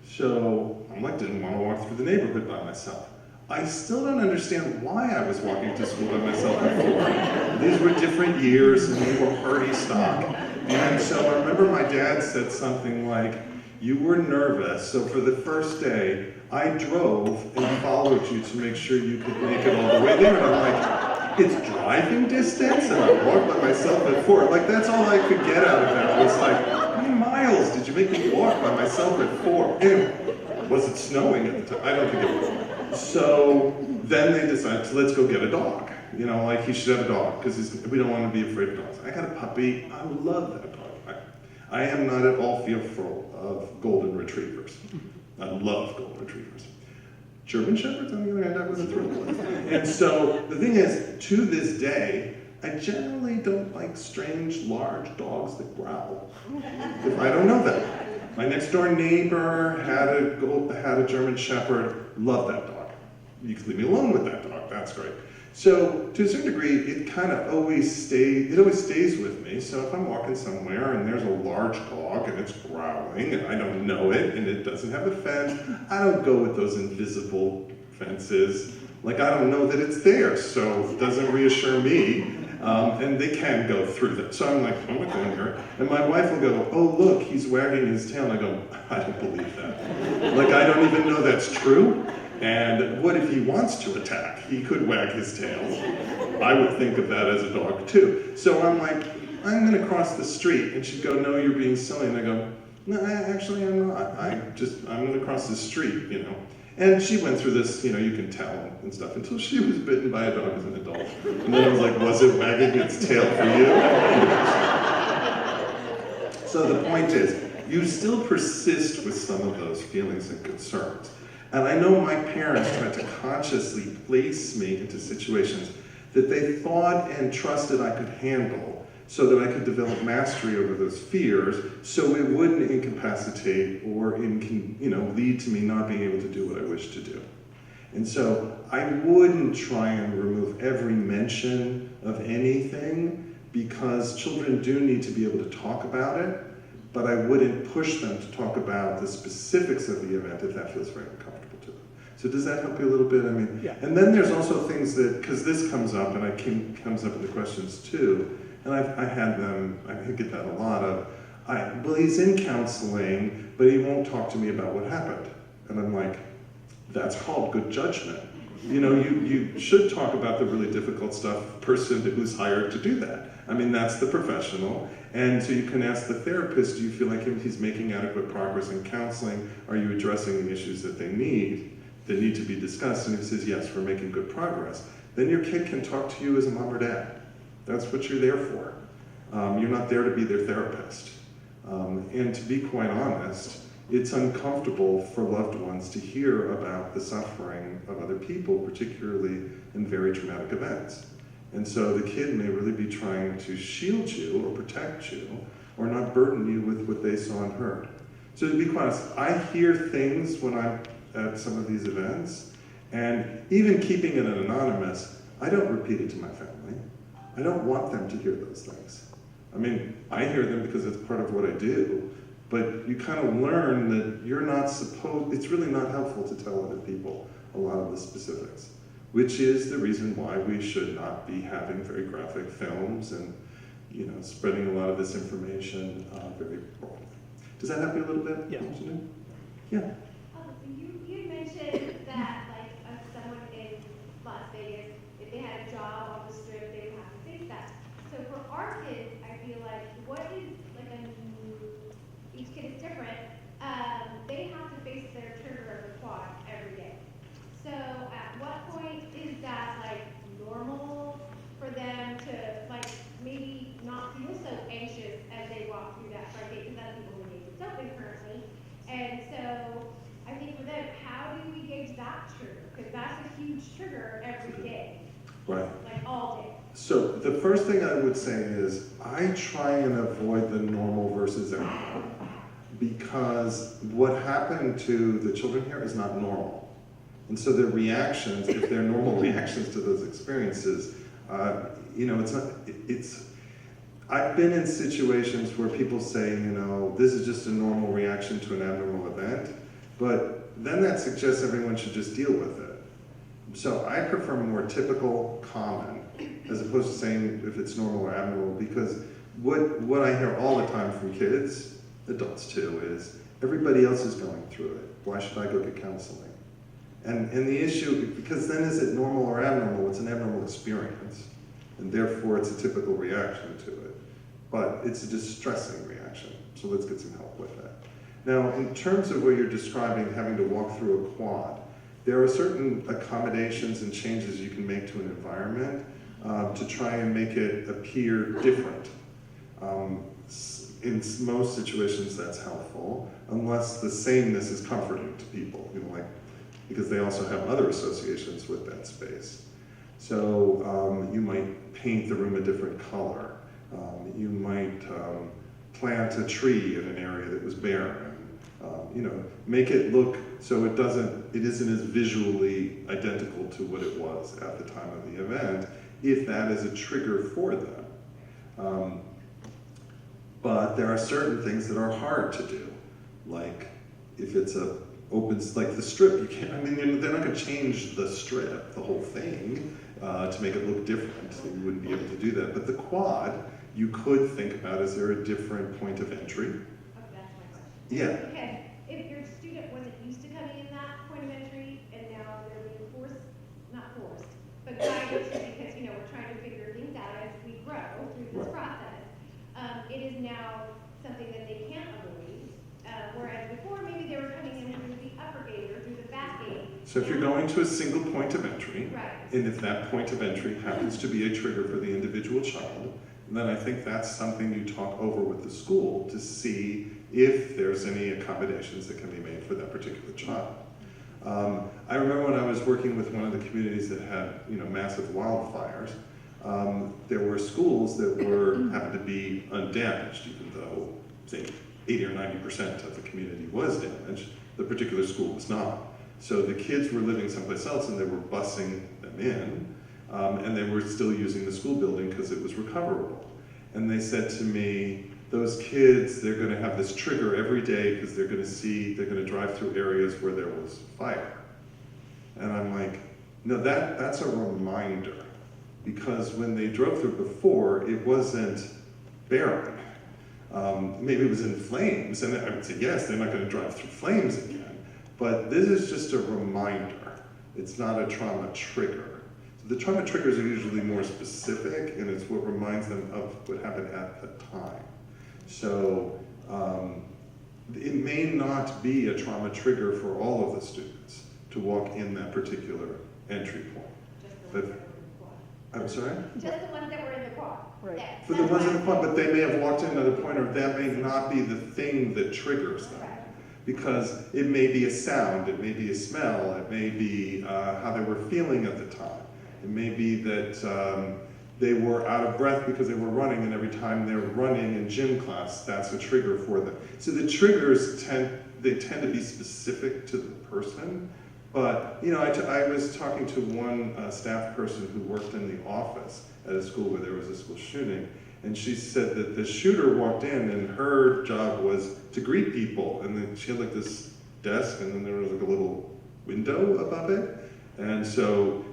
So I'm like, didn't want to walk through the neighborhood by myself. I still don't understand why I was walking to school by myself before. These were different years, and we were party stock. And so I remember my dad said something like, you were nervous, so for the first day, I drove and followed you to make sure you could make it all the way there. And I'm like, it's driving distance, and I walked by myself at 4. Like, that's all I could get out of that. It was like, how many miles did you make me walk by myself at 4? And was it snowing at the time? I don't think it was. So then they decided, let's go get a dog. You know, like, he should have a dog, because we don't want to be afraid of dogs. I got a puppy. I love that dog. I am not at all fearful of golden retrievers. I love golden retrievers. German Shepherds, on the other hand, I wasn't thrilled with. And so the thing is, to this day, I generally don't like strange, large dogs that growl. If I don't know them. My next door neighbor had a German Shepherd. Love that dog. You can leave me alone with that dog. That's great. So to a certain degree, it kind of always stays with me. So if I'm walking somewhere and there's a large dog and it's growling and I don't know it and it doesn't have a fence, I don't go with those invisible fences. Like, I don't know that it's there, so it doesn't reassure me. And they can go through that. So I'm like, I'm not going here. And my wife will go, oh, look, he's wagging his tail. And I go, I don't believe that. Like, I don't even know that's true. And what if he wants to attack? He could wag his tail. I would think of that as a dog too. So I'm like, I'm gonna cross the street. And she'd go, no, you're being silly. And I go, no, actually I'm not. I'm gonna cross the street, you know. And she went through this, you know, you can tell and stuff, until she was bitten by a dog as an adult. And then I was like, was it wagging its tail for you? So the point is, you still persist with some of those feelings and concerns. And I know my parents tried to consciously place me into situations that they thought and trusted I could handle so that I could develop mastery over those fears so it wouldn't incapacitate or lead to me not being able to do what I wish to do. And so I wouldn't try and remove every mention of anything because children do need to be able to talk about it, but I wouldn't push them to talk about the specifics of the event if that feels very uncomfortable to them. So does that help you a little bit? I mean, yeah. And then there's also things that, because this comes up, and comes up in the questions too, and I get that a lot of, well, he's in counseling, but he won't talk to me about what happened. And I'm like, that's called good judgment. You know, you should talk about the really difficult stuff, person who's hired to do that. I mean, that's the professional. And so you can ask the therapist, do you feel like he's making adequate progress in counseling? Are you addressing the issues that need to be discussed? And if he says, yes, we're making good progress, then your kid can talk to you as a mom or dad. That's what you're there for. You're not there to be their therapist. And to be quite honest, it's uncomfortable for loved ones to hear about the suffering of other people, particularly in very traumatic events. And so the kid may really be trying to shield you or protect you or not burden you with what they saw and heard. So to be quite honest, I hear things when I'm at some of these events, and even keeping it anonymous, I don't repeat it to my family. I don't want them to hear those things. I mean, I hear them because it's part of what I do, but you kind of learn that it's really not helpful to tell other people a lot of the specifics, which is the reason why we should not be having very graphic films and, you know, spreading a lot of this information very broadly. Does that help you a little bit? Yeah. Yeah. You mentioned that, like, someone in Las Vegas, if they had a job on the strip, they would have trigger every day, Right. like all day. So the first thing I would say is I try and avoid the normal versus abnormal, because what happened to the children here is not normal. And so their reactions, if they're normal reactions to those experiences, I've been in situations where people say, this is just a normal reaction to an abnormal event, but then that suggests everyone should just deal with it. So I prefer more typical, common, as opposed to saying if it's normal or abnormal, because what I hear all the time from kids, adults too, is everybody else is going through it. Why should I go get counseling? And the issue, because then is it normal or abnormal? It's an abnormal experience, and therefore it's a typical reaction to it. But it's a distressing reaction, so let's get some help with that. Now, in terms of what you're describing, having to walk through a quad, there are certain accommodations and changes you can make to an environment to try and make it appear different. In most situations, that's helpful, unless the sameness is comforting to people, because they also have other associations with that space. So you might paint the room a different color. You might plant a tree in an area that was barren. Make it look so it isn't as visually identical to what it was at the time of the event, if that is a trigger for them. But there are certain things that are hard to do, like if it's like the strip, you can't, they're not going to change the strip, the whole thing, to make it look different. You wouldn't be able to do that. But the quad, you could think about, is there a different point of entry? Okay, that's my question. Yeah. Okay, if your student wasn't used to coming in that point of entry, and now they're being not forced, but guided to, because, we're trying to figure things out as we grow through this process, it is now something that they can't avoid, whereas before, maybe they were coming in through the upper gate or through the back gate. So if you're going to a single point of entry, Right. and if that point of entry happens to be a trigger for the individual child, then I think that's something you talk over with the school to see if there's any accommodations that can be made for that particular child. I remember when I was working with one of the communities that had massive wildfires, there were schools that happened to be undamaged, even though, say, 80 or 90% of the community was damaged. The particular school was not. So the kids were living someplace else, and they were busing them in, and they were still using the school building because it was recoverable. And they said to me, those kids, they're going to have this trigger every day because they're going to drive through areas where there was fire. And I'm like, no, that's a reminder. Because when they drove through before, it wasn't barren. Maybe it was in flames, and I would say, yes, they're not going to drive through flames again. But this is just a reminder. It's not a trauma trigger. So the trauma triggers are usually more specific, and it's what reminds them of what happened at the time. So it may not be a trauma trigger for all of the students to walk in that particular entry point. But I'm sorry? Just the ones that were in the quad. Right. For the ones in the quad, but they may have walked in another point, or that may not be the thing that triggers them. Because it may be a sound, it may be a smell, it may be how they were feeling at the time. It may be that they were out of breath because they were running, and every time they're running in gym class, that's a trigger for them. So the triggers tend to be specific to the person. But, I was talking to one staff person who worked in the office at a school where there was a school shooting, and she said that the shooter walked in, and her job was to greet people, and then she had like this desk, and then there was like a little window above it, and so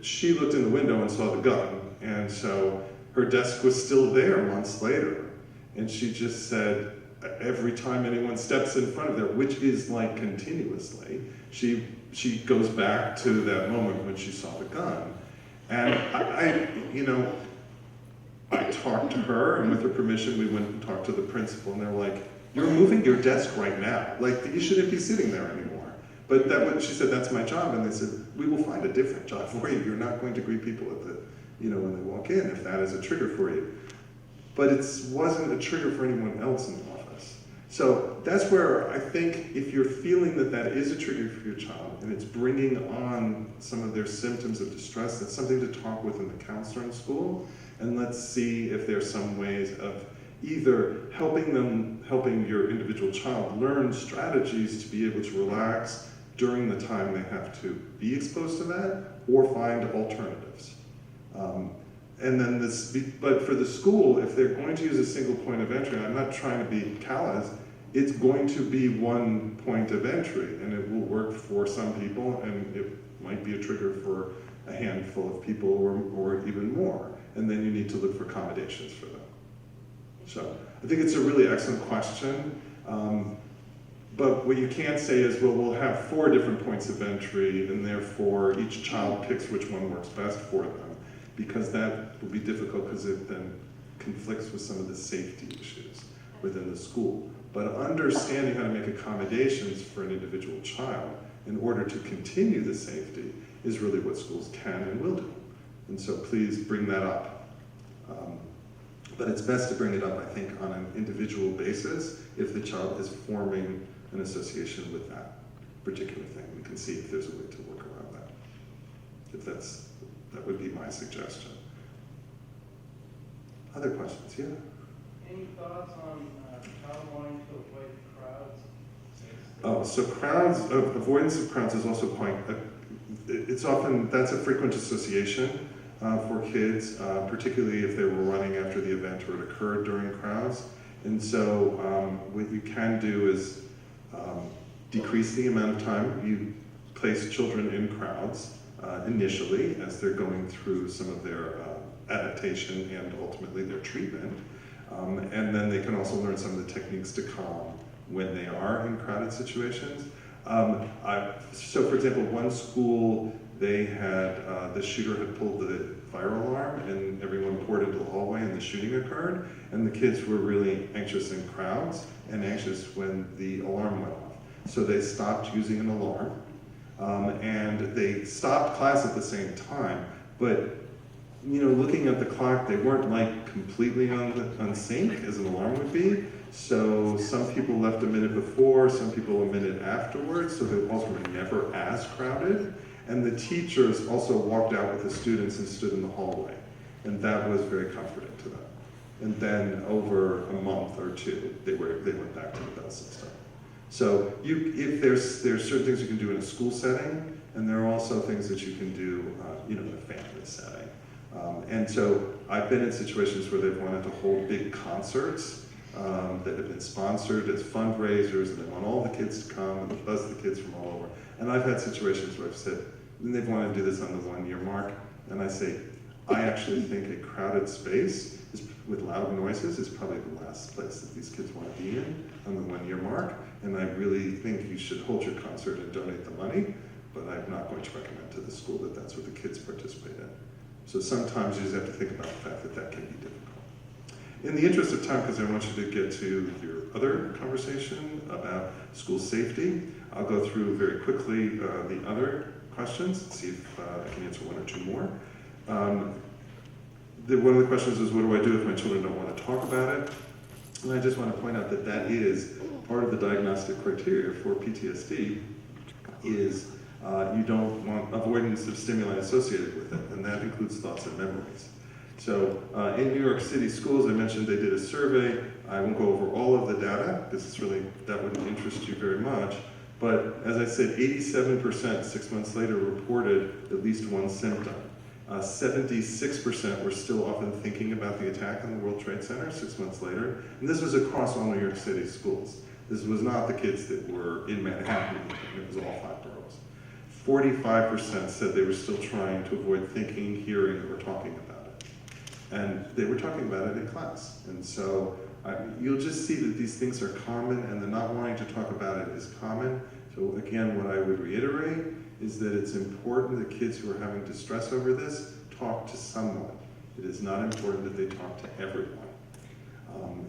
she looked in the window and saw the gun, and so her desk was still there months later, and she just said, every time anyone steps in front of there, which is like continuously, she goes back to that moment when she saw the gun. And I talked to her, and with her permission, we went and talked to the principal, and they're like, you're moving your desk right now. Like, you shouldn't be sitting there anymore. But she said, that's my job. And they said, we will find a different job for you. You're not going to greet people at when they walk in, if that is a trigger for you. But it wasn't a trigger for anyone else in the office. So that's where I think if you're feeling that that is a trigger for your child and it's bringing on some of their symptoms of distress, that's something to talk with the counselor in school, and let's see if there's some ways of either helping your individual child learn strategies to be able to relax during the time they have to be exposed to that, or find alternatives. And then but for the school, if they're going to use a single point of entry, I'm not trying to be callous, it's going to be one point of entry, and it will work for some people, and it might be a trigger for a handful of people or even more. And then you need to look for accommodations for them. So I think it's a really excellent question. But what you can't say is, well, we'll have 4 different points of entry, and therefore each child picks which one works best for them, because that will be difficult because it then conflicts with some of the safety issues within the school. But understanding how to make accommodations for an individual child in order to continue the safety is really what schools can and will do. And so please bring that up. But it's best to bring it up, I think, on an individual basis if the child is forming an association with that particular thing. We can see if there's a way to work around that. If that would be my suggestion. Other questions? Yeah? Any thoughts on child wanting to avoid crowds? Oh, so avoidance of crowds is also quite, that's a frequent association for kids, particularly if they were running after the event or it occurred during crowds. And so what you can do is decrease the amount of time you place children in crowds initially as they're going through some of their adaptation and ultimately their treatment. And then they can also learn some of the techniques to calm when they are in crowded situations. So for example, one school, they had, the shooter had pulled the fire alarm and everyone poured into the hallway and the shooting occurred, and the kids were really anxious in crowds and anxious when the alarm went off. So they stopped using an alarm, and they stopped class at the same time, but looking at the clock, they weren't like completely on sync as an alarm would be. So some people left a minute before, some people a minute afterwards, so the halls were never as crowded. And the teachers also walked out with the students and stood in the hallway. And that was very comforting to them. And then over a month or two, they went back to the bell system. So if there's certain things you can do in a school setting, and there are also things that you can do in a family setting. And so I've been in situations where they've wanted to hold big concerts that have been sponsored as fundraisers, and they want all the kids to come and buzz the kids from all over. And I've had situations where I've said, and they've wanted to do this on the 1 year mark, and I say, I actually think a crowded space with loud noises is probably the last place that these kids want to be in on the 1 year mark, and I really think you should hold your concert and donate the money, but I'm not going to recommend to the school that that's what the kids participate in. So sometimes you just have to think about the fact that that can be difficult. In the interest of time, because I want you to get to your other conversation about school safety, I'll go through very quickly the other questions, see if I can answer 1 or 2 more. One of the questions is, what do I do if my children don't want to talk about it? And I just want to point out that that is part of the diagnostic criteria for PTSD is you don't want avoidance of stimuli associated with it, and that includes thoughts and memories. So in New York City schools, I mentioned they did a survey. I won't go over all of the data because that wouldn't interest you very much. But as I said, 87% 6 months later reported at least one symptom. 76% were still often thinking about the attack on the World Trade Center 6 months later. And this was across all New York City schools. This was not the kids that were in Manhattan, it was all 5 boroughs. 45% said they were still trying to avoid thinking, hearing, or talking about it. And they were talking about it in class. And so you'll just see that these things are common, and the not wanting to talk about it is common. So again, what I would reiterate is that it's important that kids who are having distress over this talk to someone. It is not important that they talk to everyone.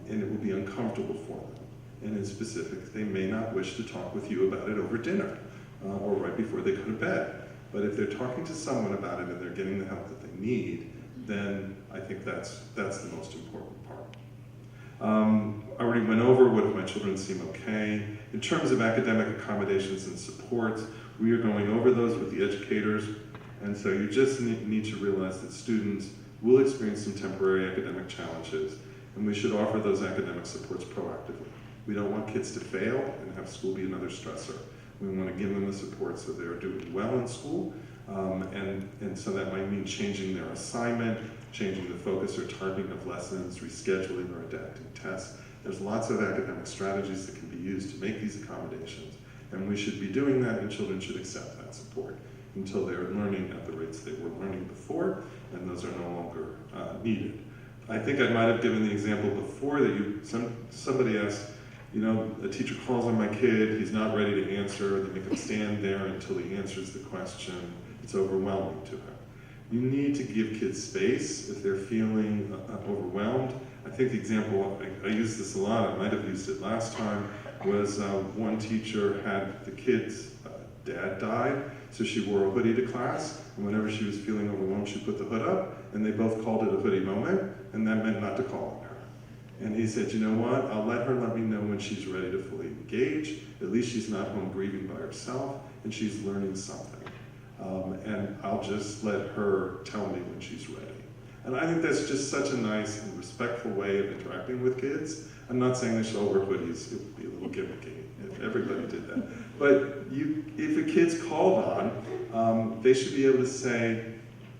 And it will be uncomfortable for them. And in specific, they may not wish to talk with you about it over dinner or right before they go to bed. But if they're talking to someone about it and they're getting the help that they need, then I think that's the most important part. I already went over what if my children seem okay. In terms of academic accommodations and supports, we are going over those with the educators. And so you just need to realize that students will experience some temporary academic challenges, and we should offer those academic supports proactively. We don't want kids to fail and have school be another stressor. We want to give them the support so they're doing well in school, and so that might mean changing their assignment, changing the focus or targeting of lessons, rescheduling or adapting tests. There's lots of academic strategies that can be used to make these accommodations, and we should be doing that, and children should accept that support until they're learning at the rates they were learning before, and those are no longer needed. I think I might have given the example before that somebody asked, you know, a teacher calls on my kid, he's not ready to answer, they make him stand there until he answers the question. It's overwhelming to him. You need to give kids space if they're feeling overwhelmed. I think the example, I use this a lot, I might have used it last time, was one teacher had the kid's dad died, so she wore a hoodie to class, and whenever she was feeling overwhelmed, she put the hood up, and they both called it a hoodie moment, and that meant not to call on her. And he said, you know what, I'll let her let me know when she's ready to fully engage. At least she's not home grieving by herself, and she's learning something. And I'll just let her tell me when she's ready. And I think that's just such a nice and respectful way of interacting with kids. I'm not saying they should all wear hoodies, it would be a little gimmicky if everybody did that. But if a kid's called on, they should be able to say,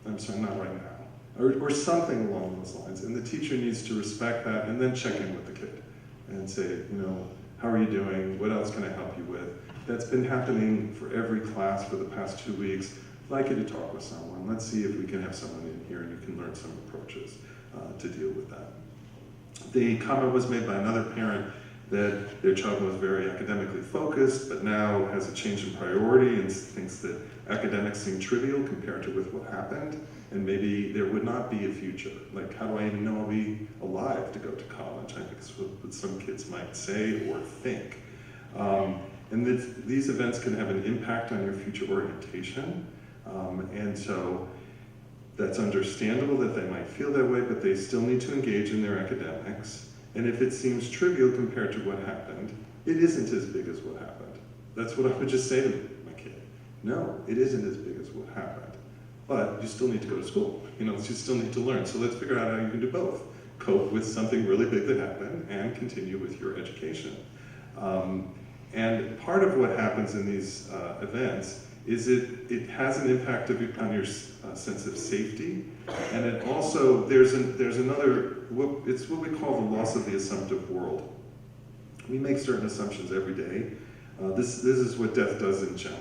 I'm sorry, not right now, or something along those lines. And the teacher needs to respect that and then check in with the kid and say, you know, how are you doing? What else can I help you with? That's been happening for every class for the past 2 weeks. I'd like you to talk with someone. Let's see if we can have someone in here and you can learn some approaches to deal with that. The comment was made by another parent that their child was very academically focused, but now has a change in priority and thinks that academics seem trivial compared to with what happened, and maybe there would not be a future. Like, how do I even know I'll be alive to go to college? I think it's what some kids might say or think. And these events can have an impact on your future orientation, and so that's understandable that they might feel that way, but they still need to engage in their academics. And if it seems trivial compared to what happened, it isn't as big as what happened. That's what I would just say to my kid. No, it isn't as big as what happened. But you still need to go to school. You know, you still need to learn. So let's figure out how you can do both. Cope with something really big that happened and continue with your education. And part of what happens in these events is it has an impact on your sense of safety, and it also, there's another, it's what we call the loss of the assumptive world. We make certain assumptions every day. This is what death does in general,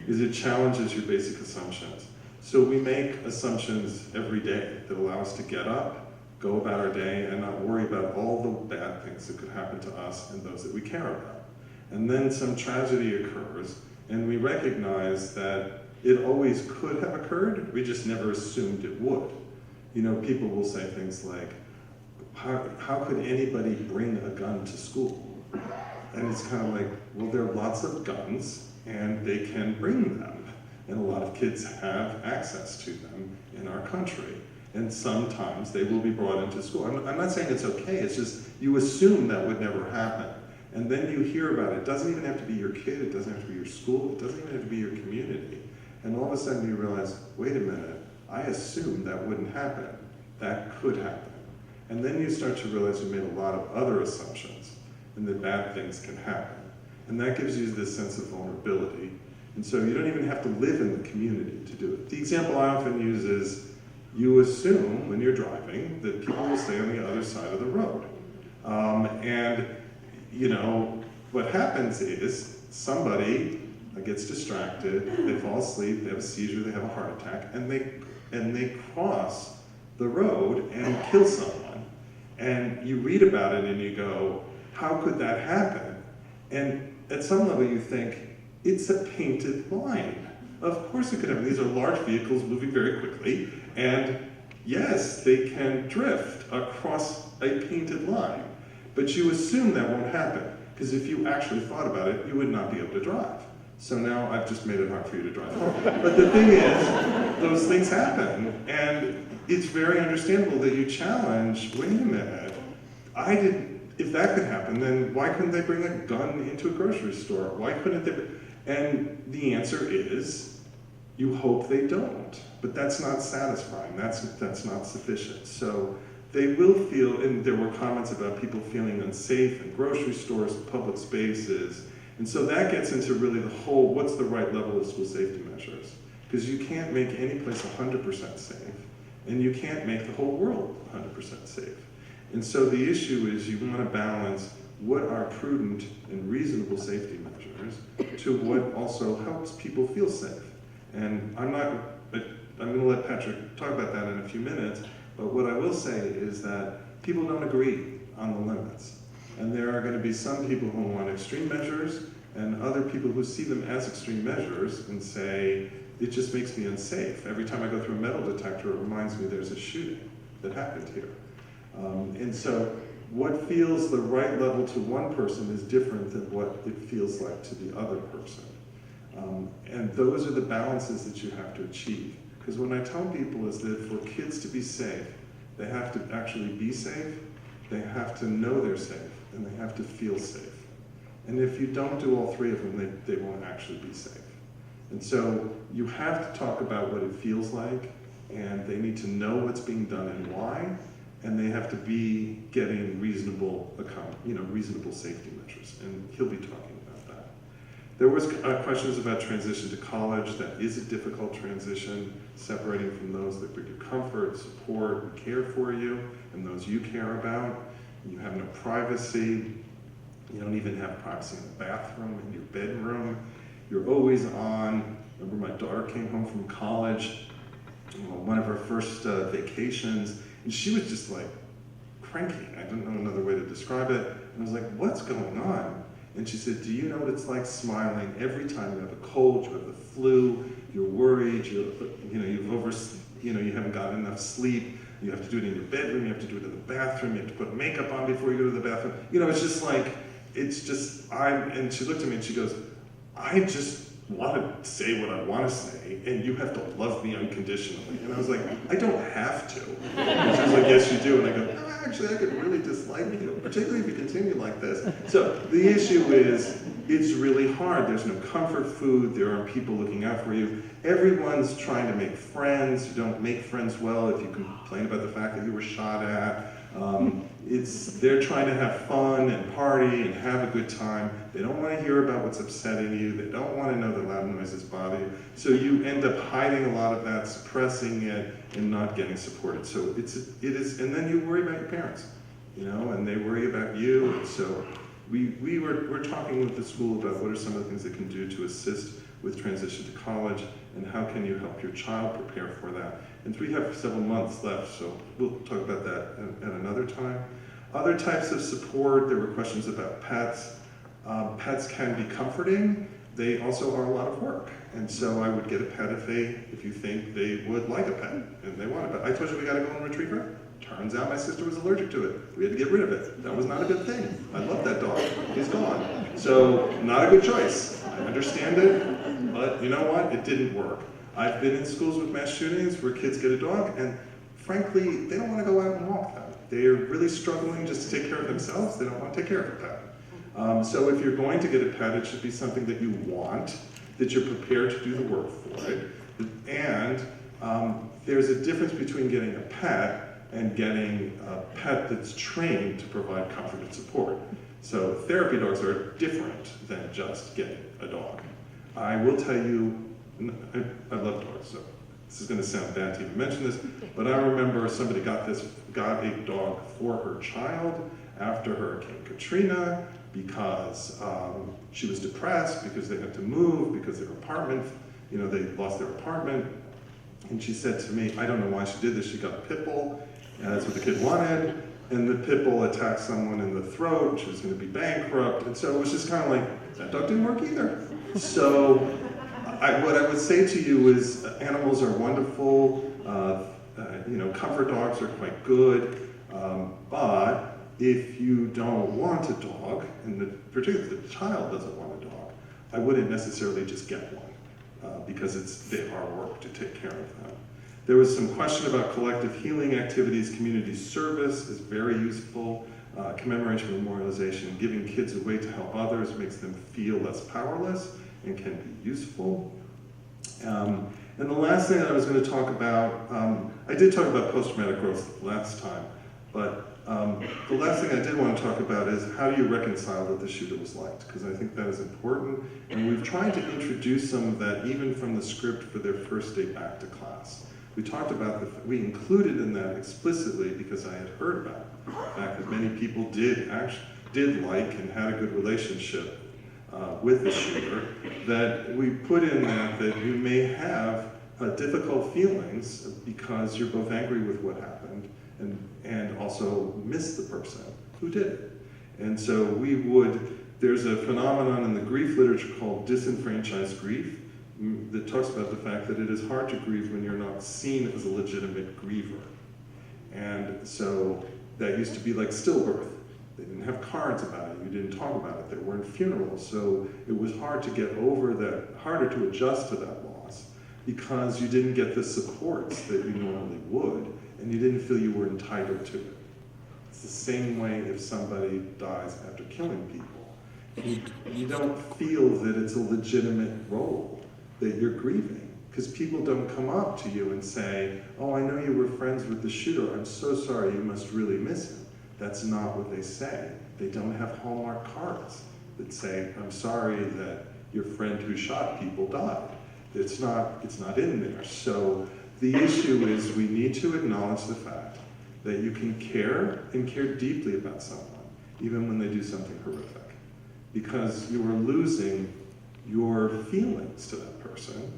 is it challenges your basic assumptions. So we make assumptions every day that allow us to get up, go about our day, and not worry about all the bad things that could happen to us and those that we care about. And then some tragedy occurs, and we recognize that it always could have occurred, we just never assumed it would. You know, people will say things like, how could anybody bring a gun to school? And it's kind of like, well, there are lots of guns, and they can bring them. And a lot of kids have access to them in our country. And sometimes they will be brought into school. I'm not saying it's okay, it's just you assume that would never happen. And then you hear about it. It doesn't even have to be your kid, it doesn't have to be your school, it doesn't even have to be your community. And all of a sudden you realize, wait a minute, I assumed that wouldn't happen. That could happen. And then you start to realize you made a lot of other assumptions and that bad things can happen. And that gives you this sense of vulnerability. And so you don't even have to live in the community to do it. The example I often use is, you assume when you're driving that people will stay on the other side of the road. And you know, what happens is somebody gets distracted, they fall asleep, they have a seizure, they have a heart attack, and they cross the road and kill someone. And you read about it and you go, how could that happen? And at some level you think, it's a painted line. Of course it could happen. These are large vehicles moving very quickly, and yes, they can drift across a painted line. But you assume that won't happen, because if you actually thought about it, you would not be able to drive. So now I've just made it hard for you to drive. But the thing is, those things happen, and it's very understandable that you challenge, wait a minute, if that could happen, then why couldn't they bring a gun into a grocery store? Why couldn't they? And the answer is, you hope they don't, but that's not satisfying. That's not sufficient. So they will feel, and there were comments about people feeling unsafe in grocery stores, public spaces, and so that gets into really the whole, what's the right level of school safety measures? Because you can't make any place 100% safe, and you can't make the whole world 100% safe. And so the issue is you want to balance what are prudent and reasonable safety measures to what also helps people feel safe. And I'm going to let Patrick talk about that in a few minutes, but what I will say is that people don't agree on the limits. And there are going to be some people who want extreme measures and other people who see them as extreme measures and say, it just makes me unsafe. Every time I go through a metal detector, it reminds me there's a shooting that happened here. And so what feels the right level to one person is different than what it feels like to the other person. And those are the balances that you have to achieve. Because what I tell people is that for kids to be safe, they have to actually be safe, they have to know they're safe, and they have to feel safe. And if you don't do all three of them, they won't actually be safe. And so you have to talk about what it feels like, and they need to know what's being done and why, and they have to be getting reasonable safety measures. And he'll be talking about that. There was questions about transition to college. That is a difficult transition, separating from those that bring you comfort, support, and care for you, and those you care about. You have no privacy. You don't even have privacy in the bathroom, in your bedroom. You're always on. Remember, my daughter came home from college, one of her first vacations, and she was just like cranky. I don't know another way to describe it. And I was like, what's going on? And she said, do you know what it's like smiling every time you have a cold, you have the flu, you're worried, you haven't gotten enough sleep, you have to do it in your bedroom, you have to do it in the bathroom, you have to put makeup on before you go to the bathroom. It's just like, and she looked at me and she goes, I just want to say what I want to say, and you have to love me unconditionally. And I was like, I don't have to. And she was like, yes, you do. And I go, no, actually, I could really dislike you, particularly if you continue like this. So the issue is, it's really hard. There's no comfort food. There aren't people looking out for you. Everyone's trying to make friends. You don't make friends well if you complain about the fact that you were shot at. They're trying to have fun and party and have a good time. They don't want to hear about what's upsetting you. They don't want to know that loud noises bother you. So you end up hiding a lot of that, suppressing it, and not getting supported. So it is, and then you worry about your parents, and they worry about you. And so we're talking with the school about what are some of the things they can do to assist with transition to college, and how can you help your child prepare for that. And we have several months left, so we'll talk about that at another time. Other types of support, there were questions about pets. Pets can be comforting. They also are a lot of work. And so I would get a pet if you think they would like a pet and they want a pet. I told you we got a golden retriever. Turns out my sister was allergic to it. We had to get rid of it. That was not a good thing. I love that dog. He's gone. So not a good choice. I understand it, but you know what? It didn't work. I've been in schools with mass shootings where kids get a dog, and frankly, they don't want to go out and walk them. They're really struggling just to take care of themselves. They don't want to take care of a pet. So if you're going to get a pet, it should be something that you want, that you're prepared to do the work for it. And there's a difference between getting a pet and getting a pet that's trained to provide comfort and support. So therapy dogs are different than just getting a dog. I will tell you, I love dogs, so this is going to sound bad to even mention this, but I remember somebody got a dog for her child after Hurricane Katrina because she was depressed because they had to move because their apartment, they lost their apartment. And she said to me, I don't know why she did this. She got a pit bull, and that's what the kid wanted. And the pit bull attacked someone in the throat. She was going to be bankrupt. And so it was just kind of like, that dog didn't work either. So what I would say to you is animals are wonderful. Comfort dogs are quite good. But if you don't want a dog, and particularly if the child doesn't want a dog, I wouldn't necessarily just get one because they are work to take care of them. There was some question about collective healing activities. Community service is very useful. commemoration, memorialization, giving kids a way to help others makes them feel less powerless and can be useful. And the last thing that I was going to talk about, I did talk about post-traumatic growth last time, but the last thing I did want to talk about is how do you reconcile that the shooter was liked? Because I think that is important, and we've tried to introduce some of that even from the script for their first day back to class. We talked about we included in that explicitly because I had heard about the fact that many people did like and had a good relationship with the shooter, that we put in that you may have difficult feelings because you're both angry with what happened and also miss the person who did it. And so there's a phenomenon in the grief literature called disenfranchised grief that talks about the fact that it is hard to grieve when you're not seen as a legitimate griever. And so that used to be like stillbirth. They didn't have cards about it, you didn't talk about it, there weren't funerals, so it was hard to get over that, harder to adjust to that loss because you didn't get the supports that you normally would, and you didn't feel you were entitled to it. It's the same way if somebody dies after killing people. You don't feel that it's a legitimate role that you're grieving, because people don't come up to you and say, oh, I know you were friends with the shooter, I'm so sorry, you must really miss him. That's not what they say. They don't have Hallmark cards that say, I'm sorry that your friend who shot people died. It's not in there. So the issue is we need to acknowledge the fact that you can care and care deeply about someone, even when they do something horrific, because you are losing your feelings to that person,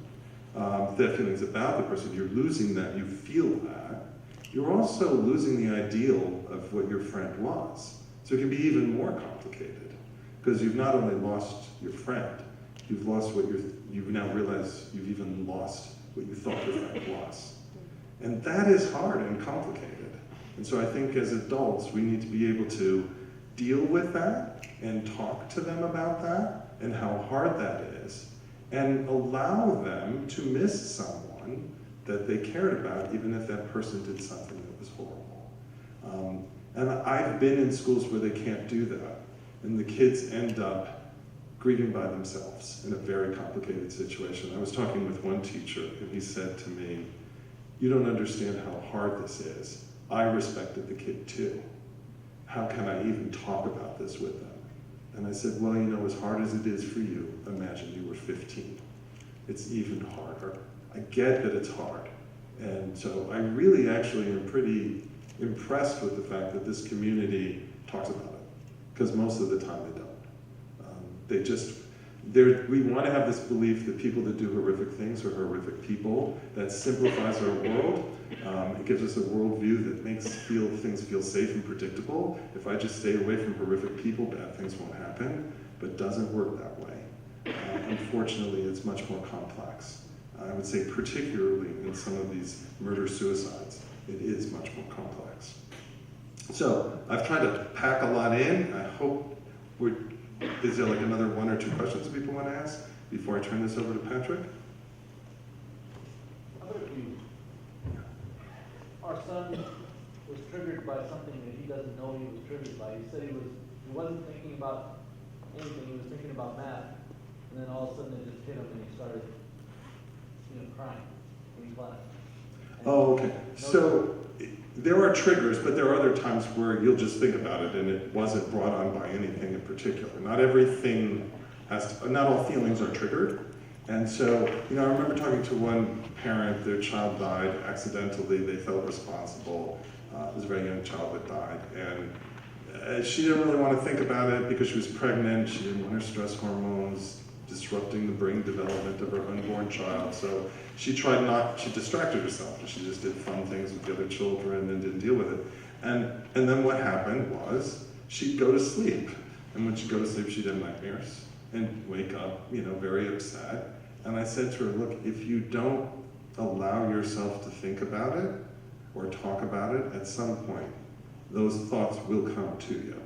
their feelings about the person. You're losing that, you feel that. You're also losing the ideal of what your friend was. So it can be even more complicated, because you've not only lost your friend, you've now realized you've even lost what you thought your friend was. And that is hard and complicated. And so I think as adults, we need to be able to deal with that and talk to them about that and how hard that is, and allow them to miss someone that they cared about, even if that person did something that was horrible. And I've been in schools where they can't do that, and the kids end up grieving by themselves in a very complicated situation. I was talking with one teacher, and he said to me, you don't understand how hard this is. I respected the kid too. How can I even talk about this with them? And I said, well, as hard as it is for you, imagine you were 15. It's even harder. I get that it's hard. And so I really actually am pretty impressed with the fact that this community talks about it, because most of the time they don't. We want to have this belief that people that do horrific things are horrific people. That simplifies our world. It gives us a worldview that makes things feel safe and predictable. If I just stay away from horrific people, bad things won't happen, but it doesn't work that way. Unfortunately, it's much more complex. I would say particularly in some of these murder-suicides, it is much more complex. So I've tried to pack a lot in. I hope is there like another one or two questions people want to ask before I turn this over to Patrick? How about you? Our son was triggered by something that he doesn't know he was triggered by. He said he wasn't thinking about anything, he was thinking about math, and then all of a sudden it just hit him and he started, crying in class. Oh, okay. So there are triggers, but there are other times where you'll just think about it and it wasn't brought on by anything in particular. Not all feelings are triggered. And so, I remember talking to one parent, their child died accidentally, they felt responsible. It was a very young child that died. And she didn't really want to think about it because she was pregnant, she didn't want her stress hormones disrupting the brain development of her unborn child. So she distracted herself. She just did fun things with the other children and didn't deal with it. And then what happened was she'd go to sleep. And when she'd go to sleep, she'd have nightmares and wake up, very upset. And I said to her, look, if you don't allow yourself to think about it or talk about it, at some point, those thoughts will come to you.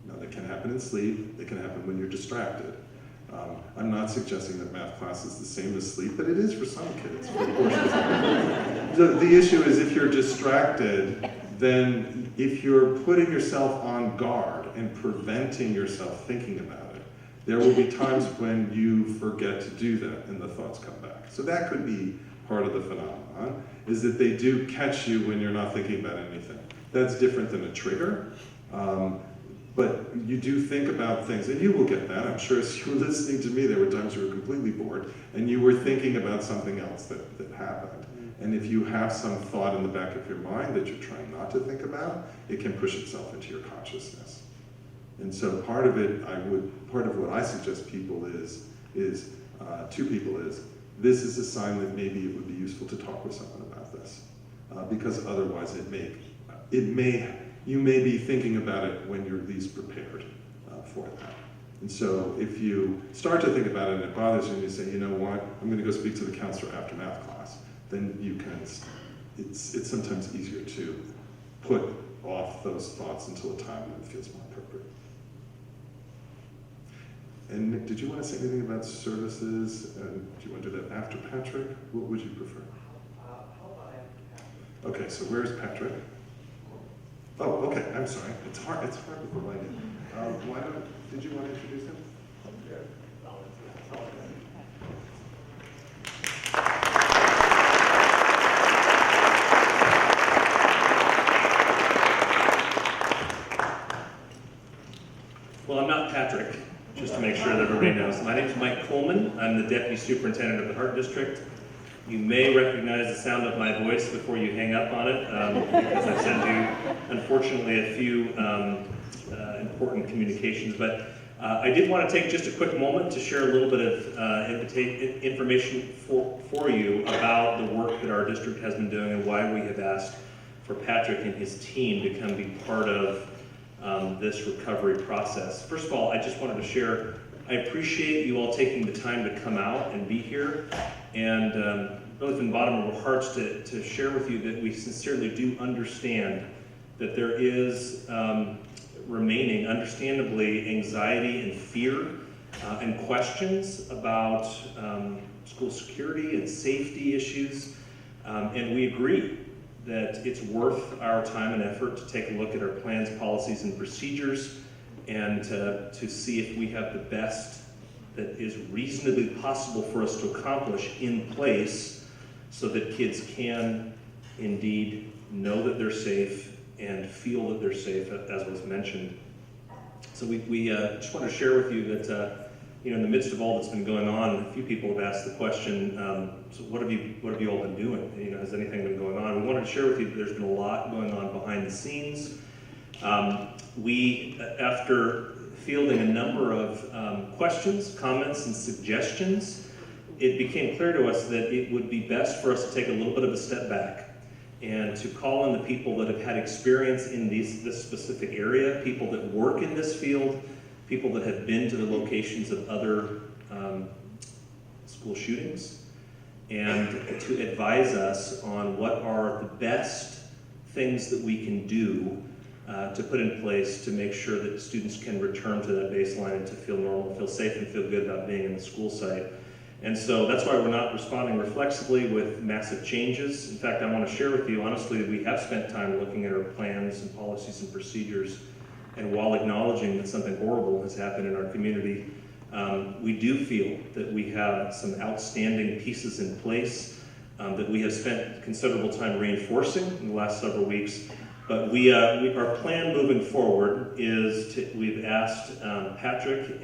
Now, they can happen in sleep. They can happen when you're distracted. I'm not suggesting that math class is the same as sleep, but it is for some kids. For the issue is if you're distracted, then if you're putting yourself on guard and preventing yourself thinking about it, there will be times when you forget to do that and the thoughts come back. So that could be part of the phenomenon, is that they do catch you when you're not thinking about anything. That's different than a trigger, but you do think about things, and you will get that. I'm sure as you were listening to me, there were times you were completely bored, and you were thinking about something else that happened. And if you have some thought in the back of your mind that you're trying not to think about, it can push itself into your consciousness. And so part of what I suggest people is to people is, this is a sign that maybe it would be useful to talk with someone about this, because otherwise you may be thinking about it when you're least prepared for that. And so if you start to think about it and it bothers you and you say, you know what, I'm going to go speak to the counselor after math class, then you can, it's sometimes easier to put off those thoughts until a time when it feels more appropriate. And Nick, did you want to say anything about services? Do you want to do that after Patrick? What would you prefer? How about after Patrick? Okay, so where's Patrick? Oh, okay, I'm sorry. It's hard with the lighting. Did you want to introduce him? Well, I'm not Patrick, just to make sure that everybody knows. My name is Mike Coleman. I'm the Deputy Superintendent of the Heart District. You may recognize the sound of my voice before you hang up on it, because I've sent you, unfortunately, a few important communications. But I did want to take just a quick moment to share a little bit of information for you about the work that our district has been doing and why we have asked for Patrick and his team to come be part of this recovery process. First of all, I just wanted to share, I appreciate you all taking the time to come out and be here, and really from the bottom of our hearts to share with you that we sincerely do understand that there is remaining, understandably, anxiety and fear and questions about school security and safety issues, and we agree that it's worth our time and effort to take a look at our plans, policies, and procedures, and to see if we have the best that is reasonably possible for us to accomplish in place so that kids can indeed know that they're safe and feel that they're safe, as was mentioned. So we just want to share with you that in the midst of all that's been going on, a few people have asked the question, so what have you all been doing? Has anything been going on? We wanted to share with you that there's been a lot going on behind the scenes. We, after fielding a number of questions, comments, and suggestions, it became clear to us that it would be best for us to take a little bit of a step back and to call on the people that have had experience in this specific area, people that work in this field, people that have been to the locations of other school shootings, and to advise us on what are the best things that we can do to put in place to make sure that students can return to that baseline and to feel normal, feel safe, and feel good about being in the school site. And so that's why we're not responding reflexively with massive changes. In fact, I want to share with you, honestly, that we have spent time looking at our plans and policies and procedures, and while acknowledging that something horrible has happened in our community, we do feel that we have some outstanding pieces in place that we have spent considerable time reinforcing in the last several weeks. But our plan moving forward is we've asked Patrick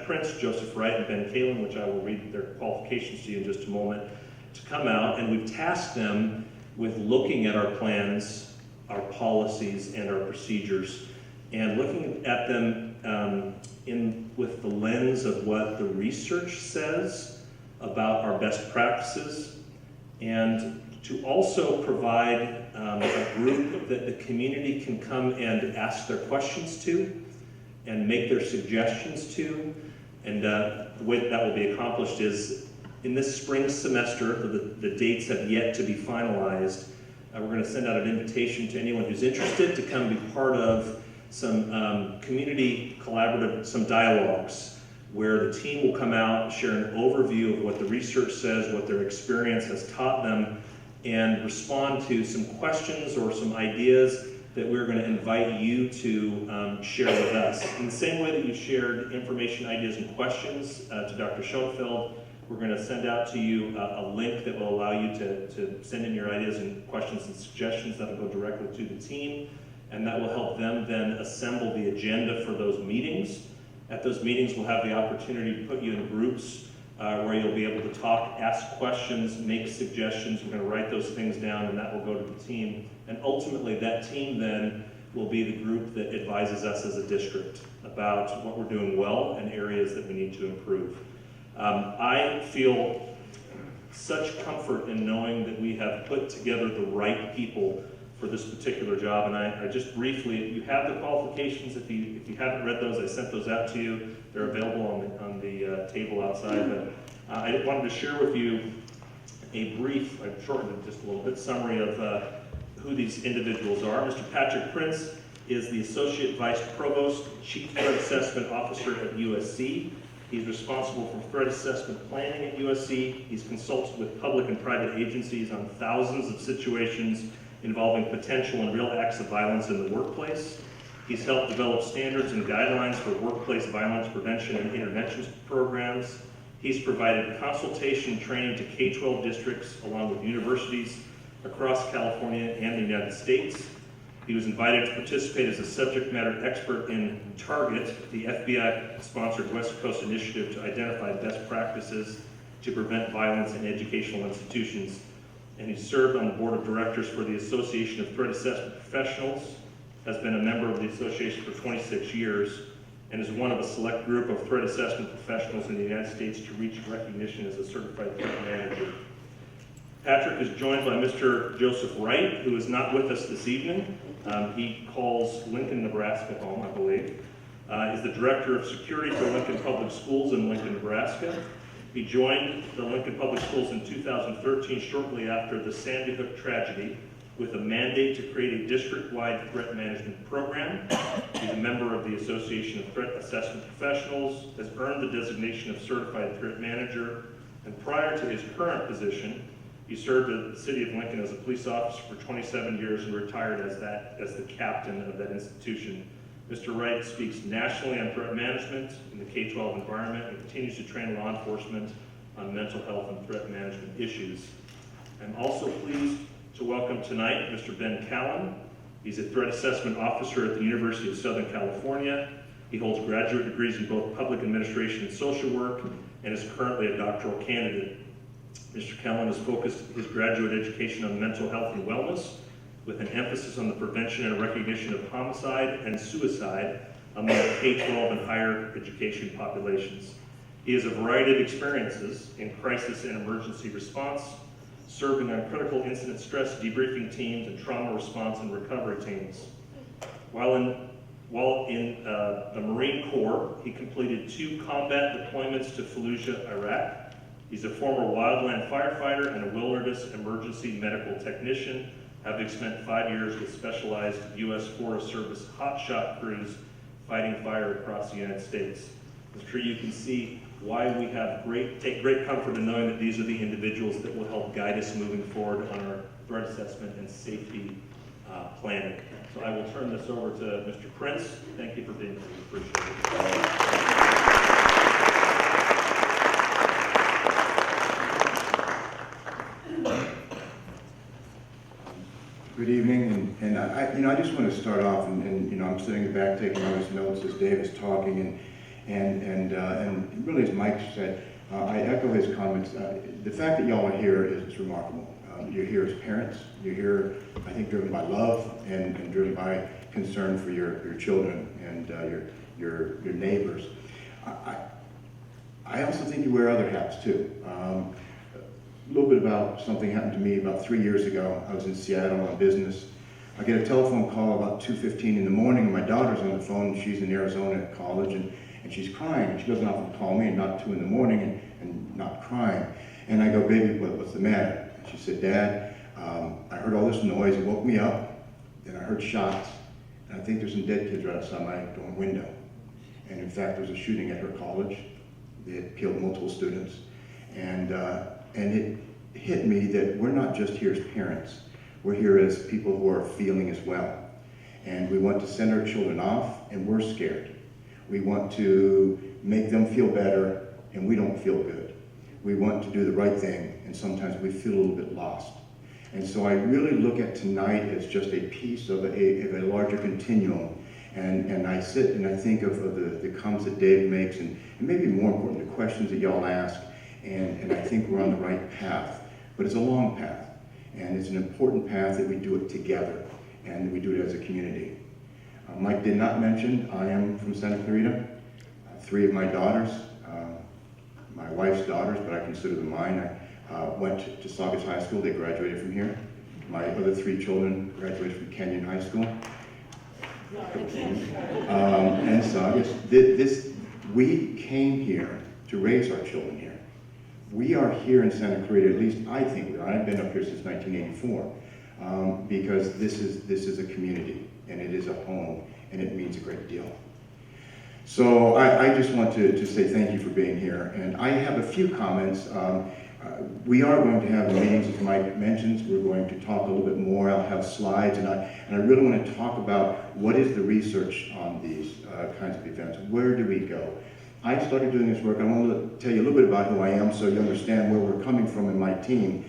Prince, Joseph Wright, and Ben Kalin, which I will read their qualifications to you in just a moment, to come out, and we've tasked them with looking at our plans, our policies, and our procedures, and looking at them with the lens of what the research says about our best practices, and to also provide a group that the community can come and ask their questions to and make their suggestions to. And the way that will be accomplished is in this spring semester, the dates have yet to be finalized, we're going to send out an invitation to anyone who's interested to come be part of some community collaborative, some dialogues, where the team will come out, share an overview of what the research says, what their experience has taught them, and respond to some questions or some ideas that we're going to invite you to share with us. In the same way that you shared information, ideas, and questions to Dr. Schoenfeld, we're going to send out to you a link that will allow you to send in your ideas and questions and suggestions that will go directly to the team, and that will help them then assemble the agenda for those meetings. At those meetings, we'll have the opportunity to put you in groups where you'll be able to talk, ask questions, make suggestions. We're going to write those things down, and that will go to the team. And ultimately, that team then will be the group that advises us as a district about what we're doing well and areas that we need to improve. I feel such comfort in knowing that we have put together the right people for this particular job. And I just briefly, you have the qualifications. If you haven't read those, I sent those out to you. They're available on the table outside. But I wanted to share with you a brief, I've shortened it just a little bit, summary of who these individuals are. Mr. Patrick Prince is the Associate Vice Provost, Chief Threat Assessment Officer at USC. He's responsible for threat assessment planning at USC. He's consulted with public and private agencies on thousands of situations involving potential and real acts of violence in the workplace. He's helped develop standards and guidelines for workplace violence prevention and intervention programs. He's provided consultation and training to K-12 districts along with universities across California and the United States. He was invited to participate as a subject matter expert in Target, the FBI-sponsored West Coast initiative to identify best practices to prevent violence in educational institutions. And he served on the board of directors for the Association of Threat Assessment Professionals, has been a member of the association for 26 years, and is one of a select group of threat assessment professionals in the United States to reach recognition as a certified threat manager. Patrick is joined by Mr. Joseph Wright, who is not with us this evening. He calls Lincoln, Nebraska home, I believe. He's the Director of Security for Lincoln Public Schools in Lincoln, Nebraska. He joined the Lincoln Public Schools in 2013, shortly after the Sandy Hook tragedy, with a mandate to create a district-wide threat management program. He's a member of the Association of Threat Assessment Professionals, has earned the designation of Certified Threat Manager, and prior to his current position, he served at the City of Lincoln as a police officer for 27 years and retired as the captain of that institution. Mr. Wright speaks nationally on threat management in the K-12 environment and continues to train law enforcement on mental health and threat management issues. I'm also pleased to welcome tonight Mr. Ben Callan. He's a threat assessment officer at the University of Southern California. He holds graduate degrees in both public administration and social work and is currently a doctoral candidate. Mr. Callan has focused his graduate education on mental health and wellness, with an emphasis on the prevention and recognition of homicide and suicide among K-12 and higher education populations. He has a variety of experiences in crisis and emergency response, serving on critical incident stress debriefing teams and trauma response and recovery teams. While in the Marine Corps, he completed 2 combat deployments to Fallujah, Iraq. He's a former wildland firefighter and a wilderness emergency medical technician, having spent 5 years with specialized U.S. Forest Service hotshot crews fighting fire across the United States. I'm sure you can see why we have take great comfort in knowing that these are the individuals that will help guide us moving forward on our threat assessment and safety planning. So I will turn this over to Mr. Prince. Thank you for being here. We appreciate it. Good evening, and I just want to start off, and I'm sitting in the back taking all these notes as Dave is talking, and really as Mike said, I echo his comments. The fact that y'all are here is remarkable. You're here as parents. You're here, I think, driven by love and driven by concern for your children and your neighbors. I also think you wear other hats too. A little bit about something happened to me about 3 years ago. I was in Seattle on business. I get a telephone call about 2:15 in the morning, and my daughter's on the phone. She's in Arizona at college, and she's crying. And she doesn't often call me, and not 2 in the morning, and not crying. And I go, baby, what's the matter? And she said, Dad, I heard all this noise. It woke me up. Then I heard shots, and I think there's some dead kids right outside my dorm window. And in fact, there was a shooting at her college. They had killed multiple students. And hit me that we're not just here as parents. We're here as people who are feeling as well. And we want to send our children off, and we're scared. We want to make them feel better, and we don't feel good. We want to do the right thing, and sometimes we feel a little bit lost. And so I really look at tonight as just a piece of a larger continuum. And I sit and I think of the comments that Dave makes, and maybe more important, the questions that y'all ask. And I think we're on the right path. But it's a long path. And it's an important path that we do it together. And we do it as a community. Mike did not mention, I am from Santa Clarita. 3 of my daughters, my wife's daughters, but I consider them mine, went to Saugus High School. They graduated from here. My other 3 children graduated from Kenyon High School. And Saugus. We came here to raise our children here. We are here in Santa Clarita, at least I think we are. I've been up here since 1984, because this is a community, and it is a home, and it means a great deal. So I just want to say thank you for being here, and I have a few comments. We are going to have the meetings, as Mike mentions. We're going to talk a little bit more. I'll have slides, and I really want to talk about what is the research on these kinds of events. Where do we go? I started doing this work. I want to tell you a little bit about who I am so you understand where we're coming from in my team.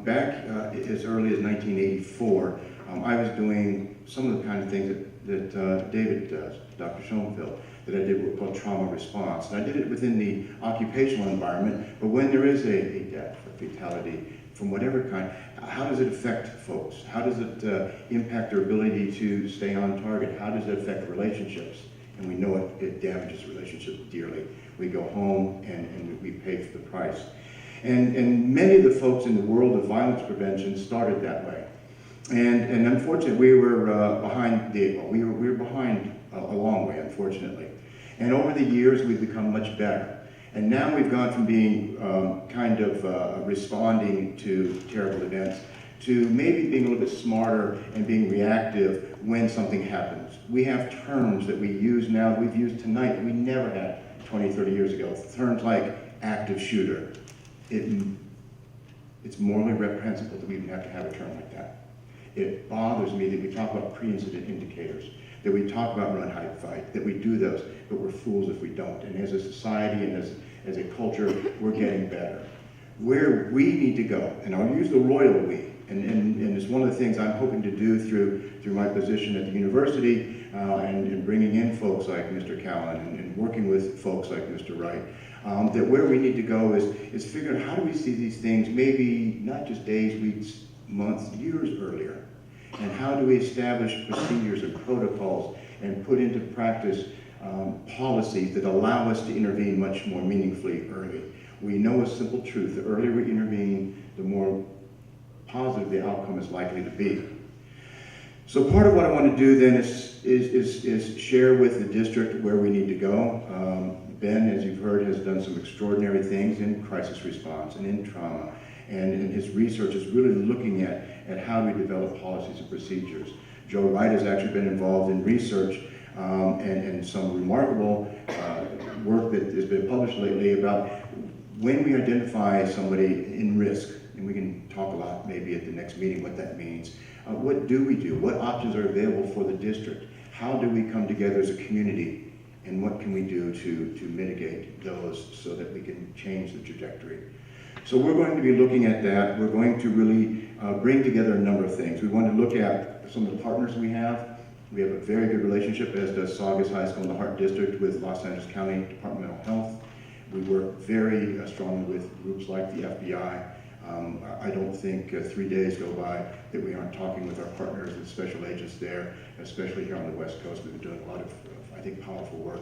Back as early as 1984, I was doing some of the kind of things that David does, Dr. Schoenfeld, that I did what called trauma response. And I did it within the occupational environment, but when there is a death, a fatality, from whatever kind, how does it affect folks? How does it impact their ability to stay on target? How does it affect relationships? And we know it damages relationships dearly. We go home and we pay for the price. And many of the folks in the world of violence prevention started that way. And unfortunately, we were behind the 8 ball. We were behind a long way, unfortunately. And over the years, we've become much better. And now we've gone from being kind of responding to terrible events to maybe being a little bit smarter and being reactive when something happens. We have terms that we use now, that we've used tonight, that we never had 20, 30 years ago. Terms like active shooter. It's morally reprehensible that we even have to have a term like that. It bothers me that we talk about pre-incident indicators, that we talk about run, hide, fight, that we do those, but we're fools if we don't. And as a society and as a culture, we're getting better. Where we need to go, and I'll use the royal we, and it's one of the things I'm hoping to do through my position at the university and bringing in folks like Mr. Callan and working with folks like Mr. Wright, that where we need to go is figure out how do we see these things maybe not just days, weeks, months, years earlier, and how do we establish procedures and protocols and put into practice policies that allow us to intervene much more meaningfully early. We know a simple truth: the earlier we intervene, the more positive the outcome is likely to be. So part of what I want to do then is share with the district where we need to go. Ben, as you've heard, has done some extraordinary things in crisis response and in trauma, and his research is really looking at how we develop policies and procedures. Joe Wright has actually been involved in research and some remarkable work that has been published lately about when we identify somebody in risk, and we can talk a lot maybe at the next meeting what that means. What do we do? What options are available for the district? How do we come together as a community? And what can we do to mitigate those so that we can change the trajectory? So we're going to be looking at that. We're going to really bring together a number of things. We want to look at some of the partners we have. We have a very good relationship, as does Saugus High School in the Hart District, with Los Angeles County Department of Mental Health. We work very strongly with groups like the FBI. I don't think 3 days go by that we aren't talking with our partners and special agents there, especially here on the West Coast. We've been doing a lot of, I think, powerful work.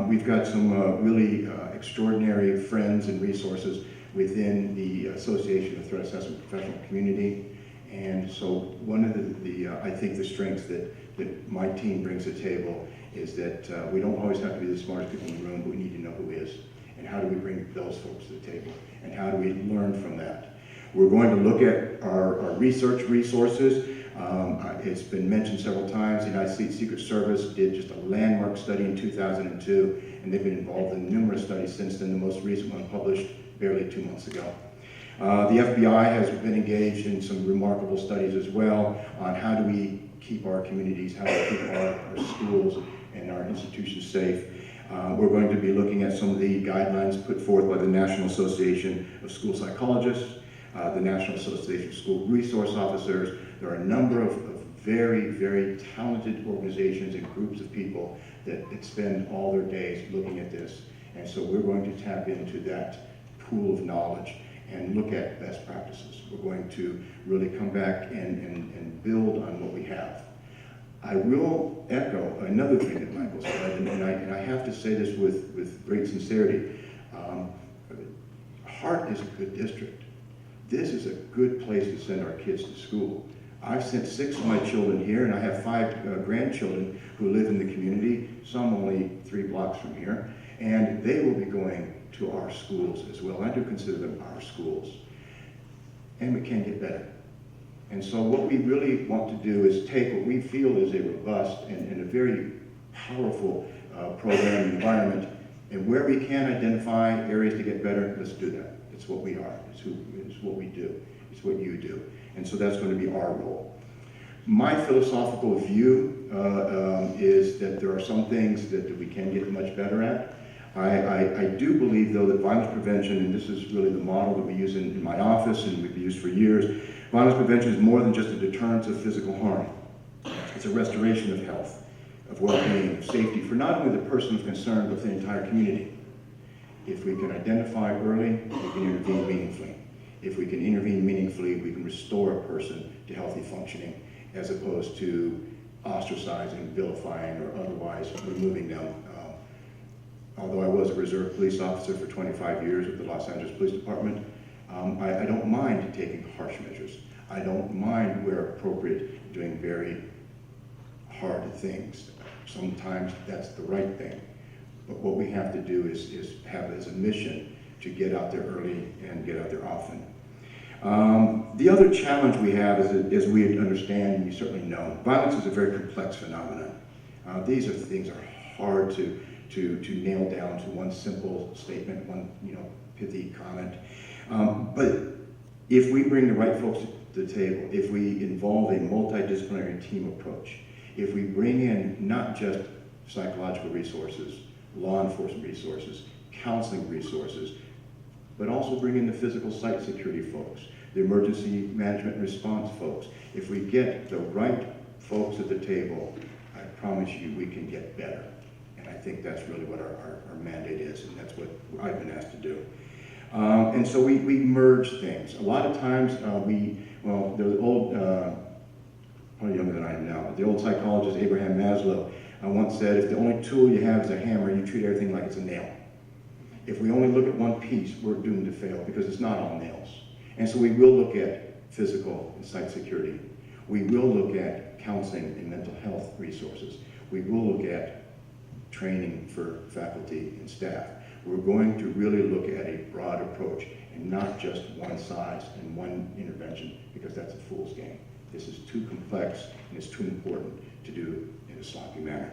We've got some really extraordinary friends and resources within the Association of Threat Assessment Professional Community. And so one of the I think the strengths that my team brings to the table is that we don't always have to be the smartest people in the room, but we need to know who is. And how do we bring those folks to the table? And how do we learn from that? We're going to look at our research resources. It's been mentioned several times. The United States Secret Service did just a landmark study in 2002, and they've been involved in numerous studies since then, the most recent one published barely 2 months ago. The FBI has been engaged in some remarkable studies as well on how do we keep our communities, how do we keep our schools and our institutions safe. We're going to be looking at some of the guidelines put forth by the National Association of School Psychologists, the National Association of School Resource Officers. There are a number of very, very talented organizations and groups of people that spend all their days looking at this. And so we're going to tap into that pool of knowledge and look at best practices. We're going to really come back and build on what we have. I will echo another thing that Michael said, and I have to say this with great sincerity. Hart is a good district. This is a good place to send our kids to school. I've sent 6 of my children here, and I have 5 grandchildren who live in the community, some only 3 blocks from here, and they will be going to our schools as well. I do consider them our schools. And we can get better. And so what we really want to do is take what we feel is a robust and a very powerful program environment, and where we can identify areas to get better, let's do that. It's what we are. It's what we do. It's what you do. And so that's going to be our role. My philosophical view is that there are some things that we can get much better at. I do believe, though, that violence prevention, and this is really the model that we use in my office and we've used for years, violence prevention is more than just a deterrence of physical harm. It's a restoration of health, of well-being, of safety for not only the person who's concerned, but the entire community. If we can identify early, we can intervene meaningfully. If we can intervene meaningfully, we can restore a person to healthy functioning, as opposed to ostracizing, vilifying, or otherwise removing them. Although I was a reserve police officer for 25 years with the Los Angeles Police Department, I don't mind taking harsh measures. I don't mind, where appropriate, doing very hard things. Sometimes that's the right thing. But what we have to do is have as a mission to get out there early and get out there often. The other challenge we have is, as we understand, and you certainly know, violence is a very complex phenomenon. These are things that are hard to nail down to one simple statement, one pithy comment. But if we bring the right folks to the table, if we involve a multidisciplinary team approach, if we bring in not just psychological resources, law enforcement resources, counseling resources, but also bring in the physical site security folks, the emergency management response folks. If we get the right folks at the table, I promise you we can get better. And I think that's really what our mandate is, and that's what I've been asked to do. And so we merge things. A lot of times the old, probably younger than I am now, but the old psychologist Abraham Maslow once said, if the only tool you have is a hammer, you treat everything like it's a nail. If we only look at one piece, we're doomed to fail, because it's not all nails. And so we will look at physical and site security. We will look at counseling and mental health resources. We will look at training for faculty and staff. We're going to really look at a broad approach and not just one size and one intervention, because that's a fool's game. This is too complex and it's too important to do in a sloppy manner.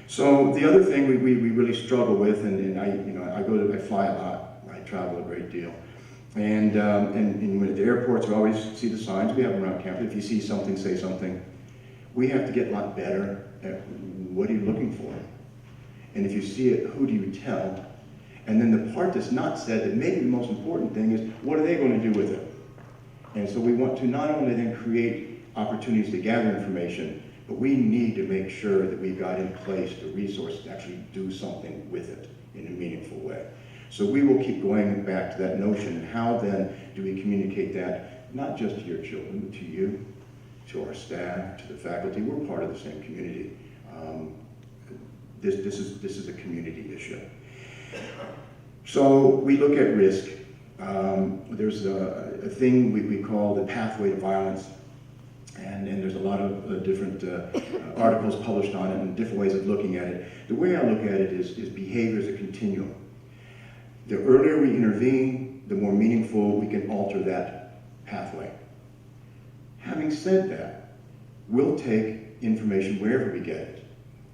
So the other thing we really struggle with, and I fly a lot, I travel a great deal, and when at the airports we always see the signs, we have them around campus. If you see something, say something. We have to get a lot better at what are you looking for? And if you see it, who do you tell? And then the part that's not said, that maybe the most important thing, is what are they going to do with it? And so we want to not only then create opportunities to gather information, but we need to make sure that we've got in place the resources to actually do something with it in a meaningful way. So we will keep going back to that notion, and how then do we communicate that, not just to your children, but to you, to our staff, to the faculty. We're part of the same community. This is a community issue. So we look at risk. There's a thing we call the pathway to violence, and there's a lot of different articles published on it and different ways of looking at it. The way I look at it is behavior as a continuum. The earlier we intervene, the more meaningful we can alter that pathway. Having said that, we'll take information wherever we get it.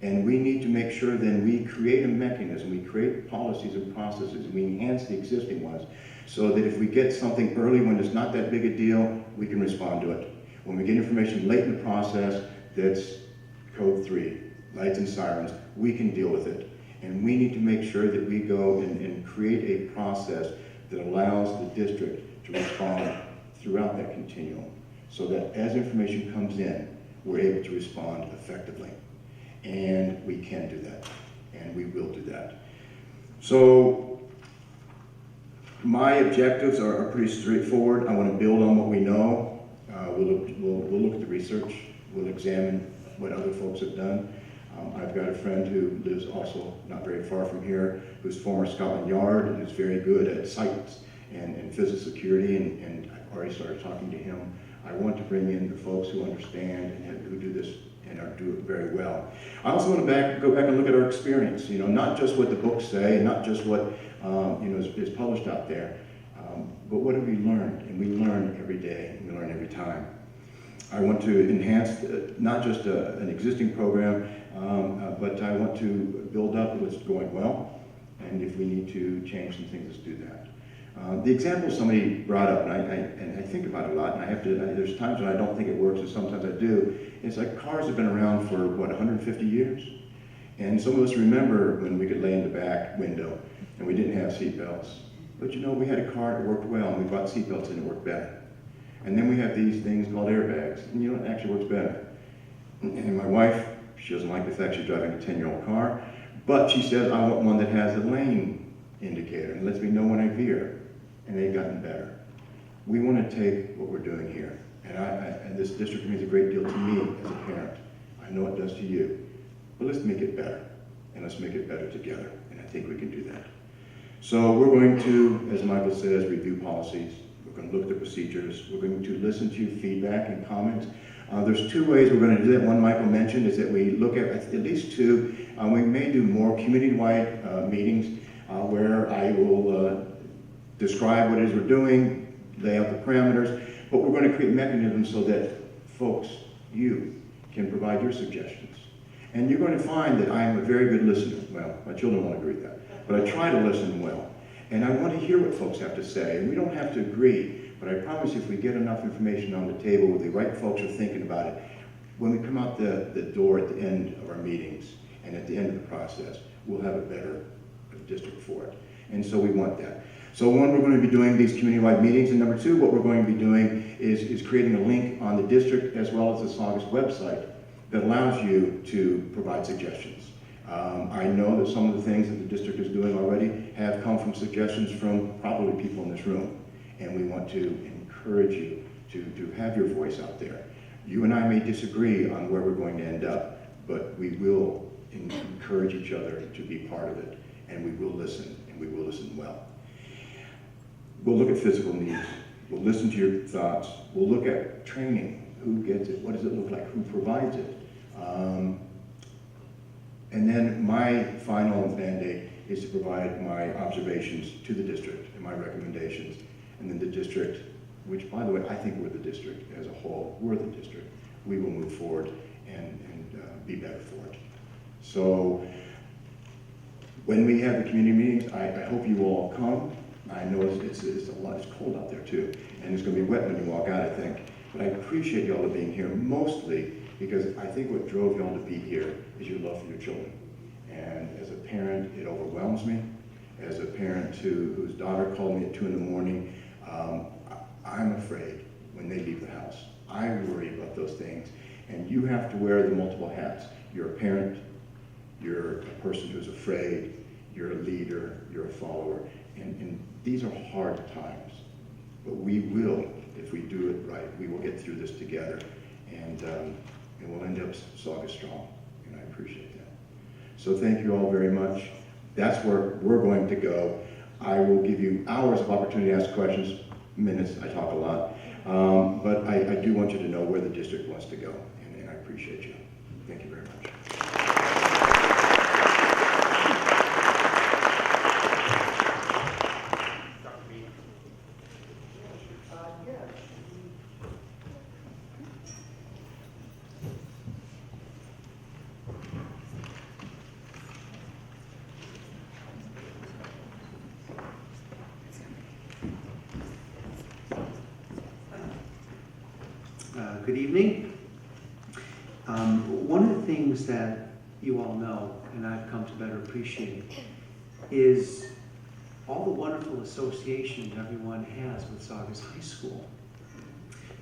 And we need to make sure then we create a mechanism, we create policies and processes, and we enhance the existing ones so that if we get something early when it's not that big a deal, we can respond to it. When we get information late in the process that's code 3, lights and sirens, we can deal with it. And we need to make sure that we go and create a process that allows the district to respond throughout that continuum, so that as information comes in, we're able to respond effectively. And we can do that, and we will do that. So my objectives are pretty straightforward. I want to build on what we know. We'll look at the research. We'll examine what other folks have done. I've got a friend who lives also not very far from here, who's former Scotland Yard and is very good at sites and physical security, and I've already started talking to him. I want to bring in the folks who understand and who do this and do it very well. I also want to go back and look at our experience, not just what the books say and not just what is published out there, but what have we learned? And we learn every day, and we learn every time. I want to enhance not just an existing program, but I want to build up what's going well, and if we need to change some things, let's do that. The example somebody brought up, and I think about it a lot, and there's times when I don't think it works, and sometimes I do. It's like cars have been around for, 150 years? And some of us remember when we could lay in the back window and we didn't have seat belts. But we had a car that worked well, and we bought seat belts and it worked better. And then we have these things called airbags, and it actually works better. And my wife, she doesn't like the fact she's driving a 10-year-old car, but she says, I want one that has a lane indicator and lets me know when I veer. And they've gotten better. We want to take what we're doing here, and this district means a great deal to me as a parent. I know it does to you, but let's make it better, and let's make it better together, and I think we can do that. So we're going to, as Michael says, review policies. We're going to look at the procedures. We're going to listen to feedback and comments. There's 2 ways we're going to do that. One Michael mentioned is that we look at least 2. We may do more community-wide meetings where I will describe what it is we're doing, lay out the parameters, but we're going to create mechanisms so that folks, you, can provide your suggestions. And you're going to find that I am a very good listener. Well, my children won't agree with that, but I try to listen well. And I want to hear what folks have to say, and we don't have to agree, but I promise if we get enough information on the table where the right folks are thinking about it, when we come out the door at the end of our meetings and at the end of the process, we'll have a better district for it. And so we want that. So 1, we're going to be doing these community-wide meetings, and number 2, what we're going to be doing is creating a link on the district as well as the Saugus website that allows you to provide suggestions. I know that some of the things that the district is doing already have come from suggestions from probably people in this room, and we want to encourage you to have your voice out there. You and I may disagree on where we're going to end up, but we will encourage each other to be part of it, and we will listen, and we will listen well. We'll look at physical needs. We'll listen to your thoughts. We'll look at training. Who gets it? What does it look like? Who provides it? And then my final mandate is to provide my observations to the district and my recommendations. And then the district, which by the way, I think we're the district as a whole. We're the district. We will move forward and be better for it. So when we have the community meetings, I hope you all come. I know it's a lot, it's cold out there too, and it's going to be wet when you walk out, I think. But I appreciate y'all being here, mostly because I think what drove y'all to be here is your love for your children. And as a parent, it overwhelms me. As a parent whose daughter called me at 2 in the morning, I'm afraid when they leave the house. I worry about those things. And you have to wear the multiple hats. You're a parent, you're a person who's afraid, you're a leader, you're a follower. And these are hard times, but we will, if we do it right, we will get through this together, and we'll end up Saugus strong, and I appreciate that. So thank you all very much. That's where we're going to go. I will give you hours of opportunity to ask questions, minutes, I talk a lot, but I do want you to know where the district wants to go, and I appreciate you. Thank you very much. Good evening. One of the things that you all know, and I've come to better appreciate, is all the wonderful associations everyone has with Saugus High School.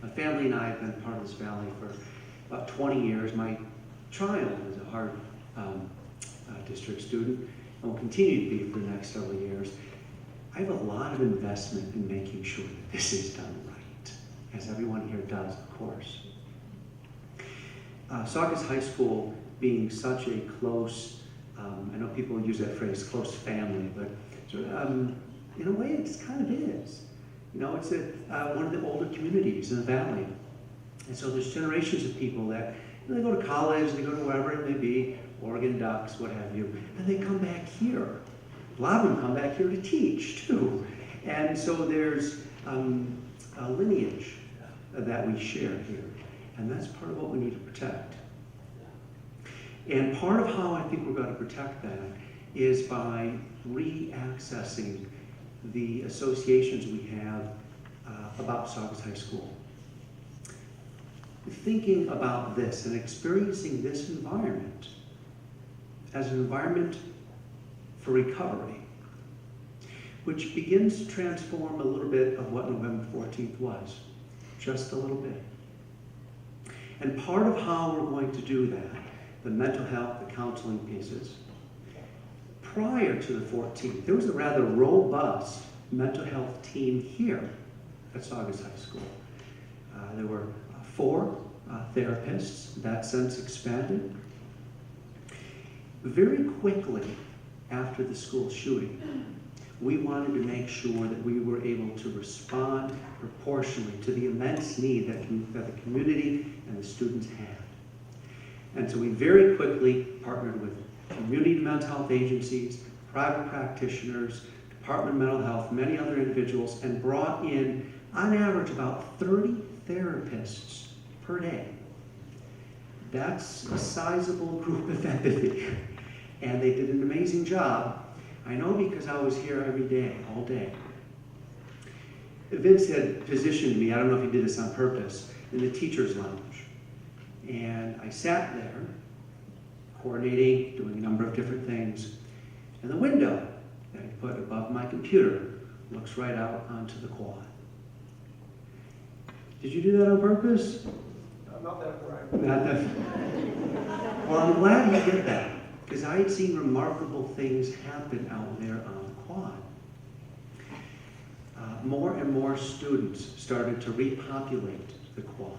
My family and I have been part of this valley for about 20 years. My child is a Hart District student and will continue to be for the next several years. I have a lot of investment in making sure that this is done right, as everyone here does, of course. Saugus High School being such a close, I know people use that phrase, close family, but in a way it kind of is. You know, it's one of the older communities in the valley. And so there's generations of people that, you know, they go to college, they go to wherever it may be, Oregon Ducks, what have you, and they come back here. A lot of them come back here to teach too. And so there's a lineage that we share here. And that's part of what we need to protect. And part of how I think we're going to protect that is by re-accessing the associations we have about Saugus High School. Thinking about this and experiencing this environment as an environment for recovery, which begins to transform a little bit of what November 14th was, just a little bit. And part of how we're going to do that, the mental health, the counseling pieces, prior to the 14th, there was a rather robust mental health team here at Saugus High School. There were 4 therapists, that since expanded. Very quickly after the school shooting, we wanted to make sure that we were able to respond proportionally to the immense need that the community and the students had. And so we very quickly partnered with community mental health agencies, private practitioners, Department of Mental Health, many other individuals, and brought in, on average, about 30 therapists per day. That's a sizable group of empathy. And they did an amazing job. I know because I was here every day, all day. Vince had positioned me, I don't know if he did this on purpose, in the teacher's lounge. And I sat there, coordinating, doing a number of different things. And the window that I put above my computer looks right out onto the quad. Did you do that on purpose? Not that bright. Not that. Well, I'm glad you did that, because I had seen remarkable things happen out there on the quad. More and more students started to repopulate the quad.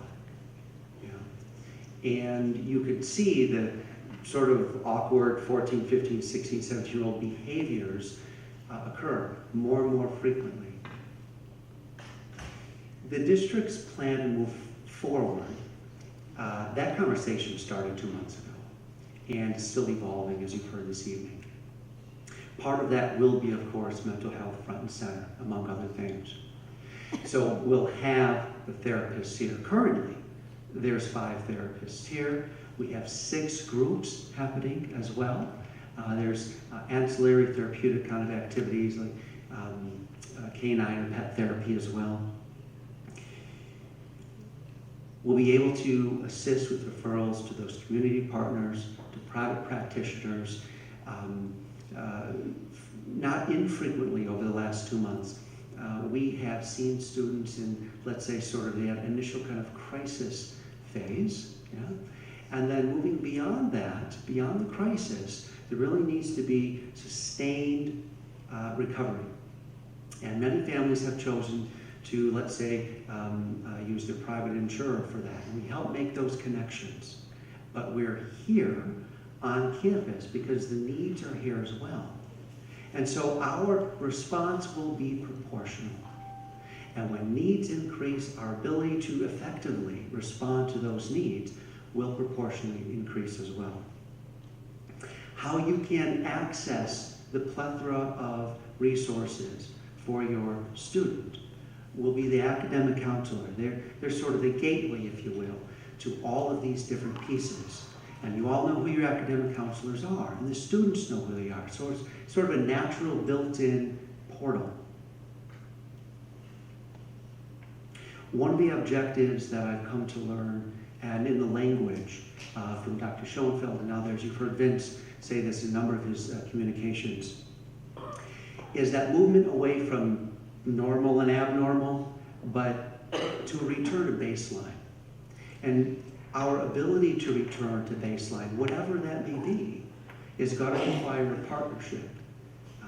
And you could see the sort of awkward 14, 15, 16, 17-year-old behaviors occur more and more frequently. The district's plan to move forward, that conversation started 2 months ago and is still evolving, as you've heard this evening. Part of that will be, of course, mental health front and center, among other things. So we'll have the therapists here. Currently, there's 5 therapists here. We have 6 groups happening as well. There's ancillary therapeutic kind of activities like canine and pet therapy as well. We'll be able to assist with referrals to those community partners, to private practitioners. Not infrequently over the last 2 months, we have seen students in, let's say, sort of the initial kind of crisis phase, and then moving beyond that, beyond the crisis, there really needs to be sustained recovery. And many families have chosen to, let's say, use their private insurer for that. And we help make those connections. But we're here on campus because the needs are here as well. And so our response will be proportional. And when needs increase, our ability to effectively respond to those needs will proportionally increase as well. How you can access the plethora of resources for your student will be the academic counselor. They're sort of the gateway, if you will, to all of these different pieces. And you all know who your academic counselors are, and the students know who they are. So it's sort of a natural built-in portal. one of the objectives that I've come to learn, and in the language from Dr. Schoenfeld and others, you've heard Vince say this in a number of his communications, is that movement away from normal and abnormal, but to a return to baseline. And our ability to return to baseline, whatever that may be, is going to require a partnership.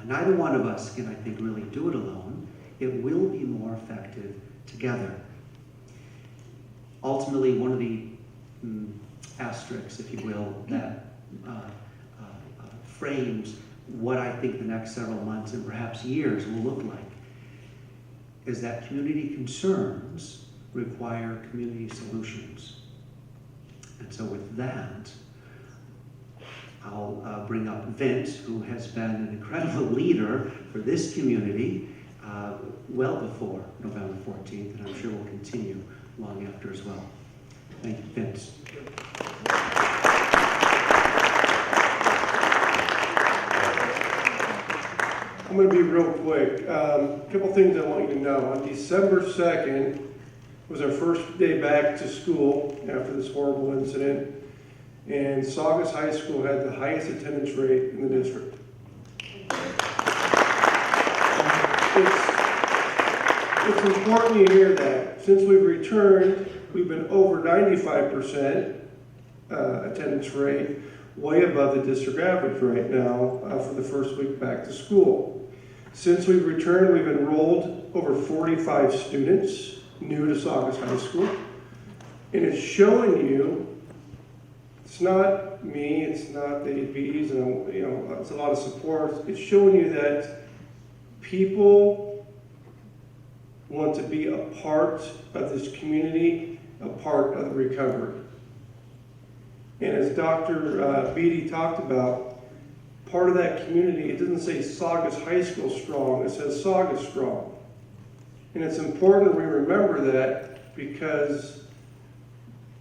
Neither one of us can, I think, really do it alone. It will be more effective together. Ultimately, one of the asterisks, if you will, that frames what I think the next several months and perhaps years will look like is that community concerns require community solutions. And so with that, I'll bring up Vince, who has been an incredible leader for this community well before November 14th, and I'm sure will continue long after as well. Thank you, Vince. I'm going to be real quick. A couple things I want you to know. On December 2nd was our first day back to school after this horrible incident, and Saugus High School had the highest attendance rate in the district. It's important you hear that. Since we've returned, we've been over 95% attendance rate, way above the district average right now for the first week back to school. Since we've returned, we've enrolled over 45 students new to Saugus High School. And it's showing you, it's not me, it's not the APs, and it's a lot of support. It's showing you that people want to be a part of this community, a part of the recovery. And as Dr. Beatty talked about, part of that community, it doesn't say Saugus High School strong, it says Saugus strong. And it's important we remember that, because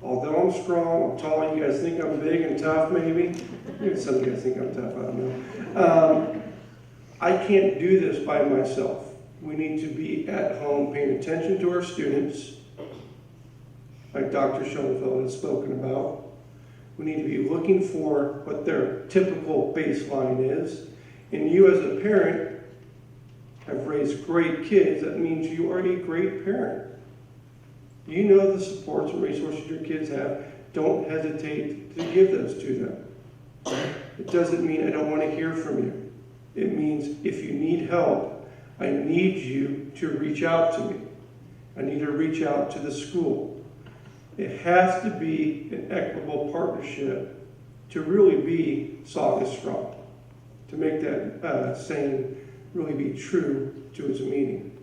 although I'm strong, I'm tall, you guys think I'm big and tough maybe? Maybe some of you guys think I'm tough, I don't know. I can't do this by myself. We need to be at home paying attention to our students, like Dr. Schoenfeld has spoken about. We need to be looking for what their typical baseline is. And you as a parent have raised great kids. That means you are a great parent. You know the supports and resources your kids have. Don't hesitate to give those to them. It doesn't mean I don't want to hear from you. It means if you need help, I need you to reach out to me. I need to reach out to the school. It has to be an equitable partnership to really be Saugus strong, to make that saying really be true to its meaning.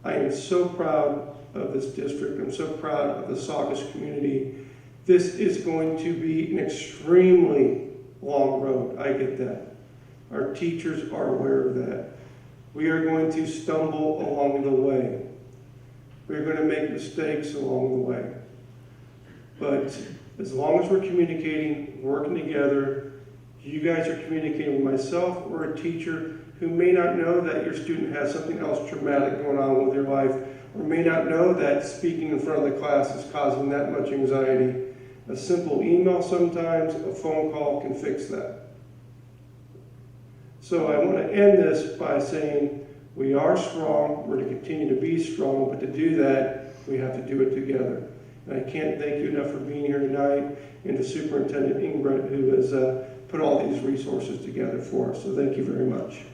I am so proud of this district. I'm so proud of the Saugus community. This is going to be an extremely long road. I get that. Our teachers are aware of that. We are going to stumble along the way. We're going to make mistakes along the way. But as long as we're communicating, working together, you guys are communicating with myself or a teacher who may not know that your student has something else traumatic going on with their life, or may not know that speaking in front of the class is causing that much anxiety. A simple email sometimes, a phone call can fix that. So I want to end this by saying we are strong, we're to continue to be strong, but to do that, we have to do it together. And I can't thank you enough for being here tonight, and to Superintendent Ingrid, who has put all these resources together for us. So thank you very much.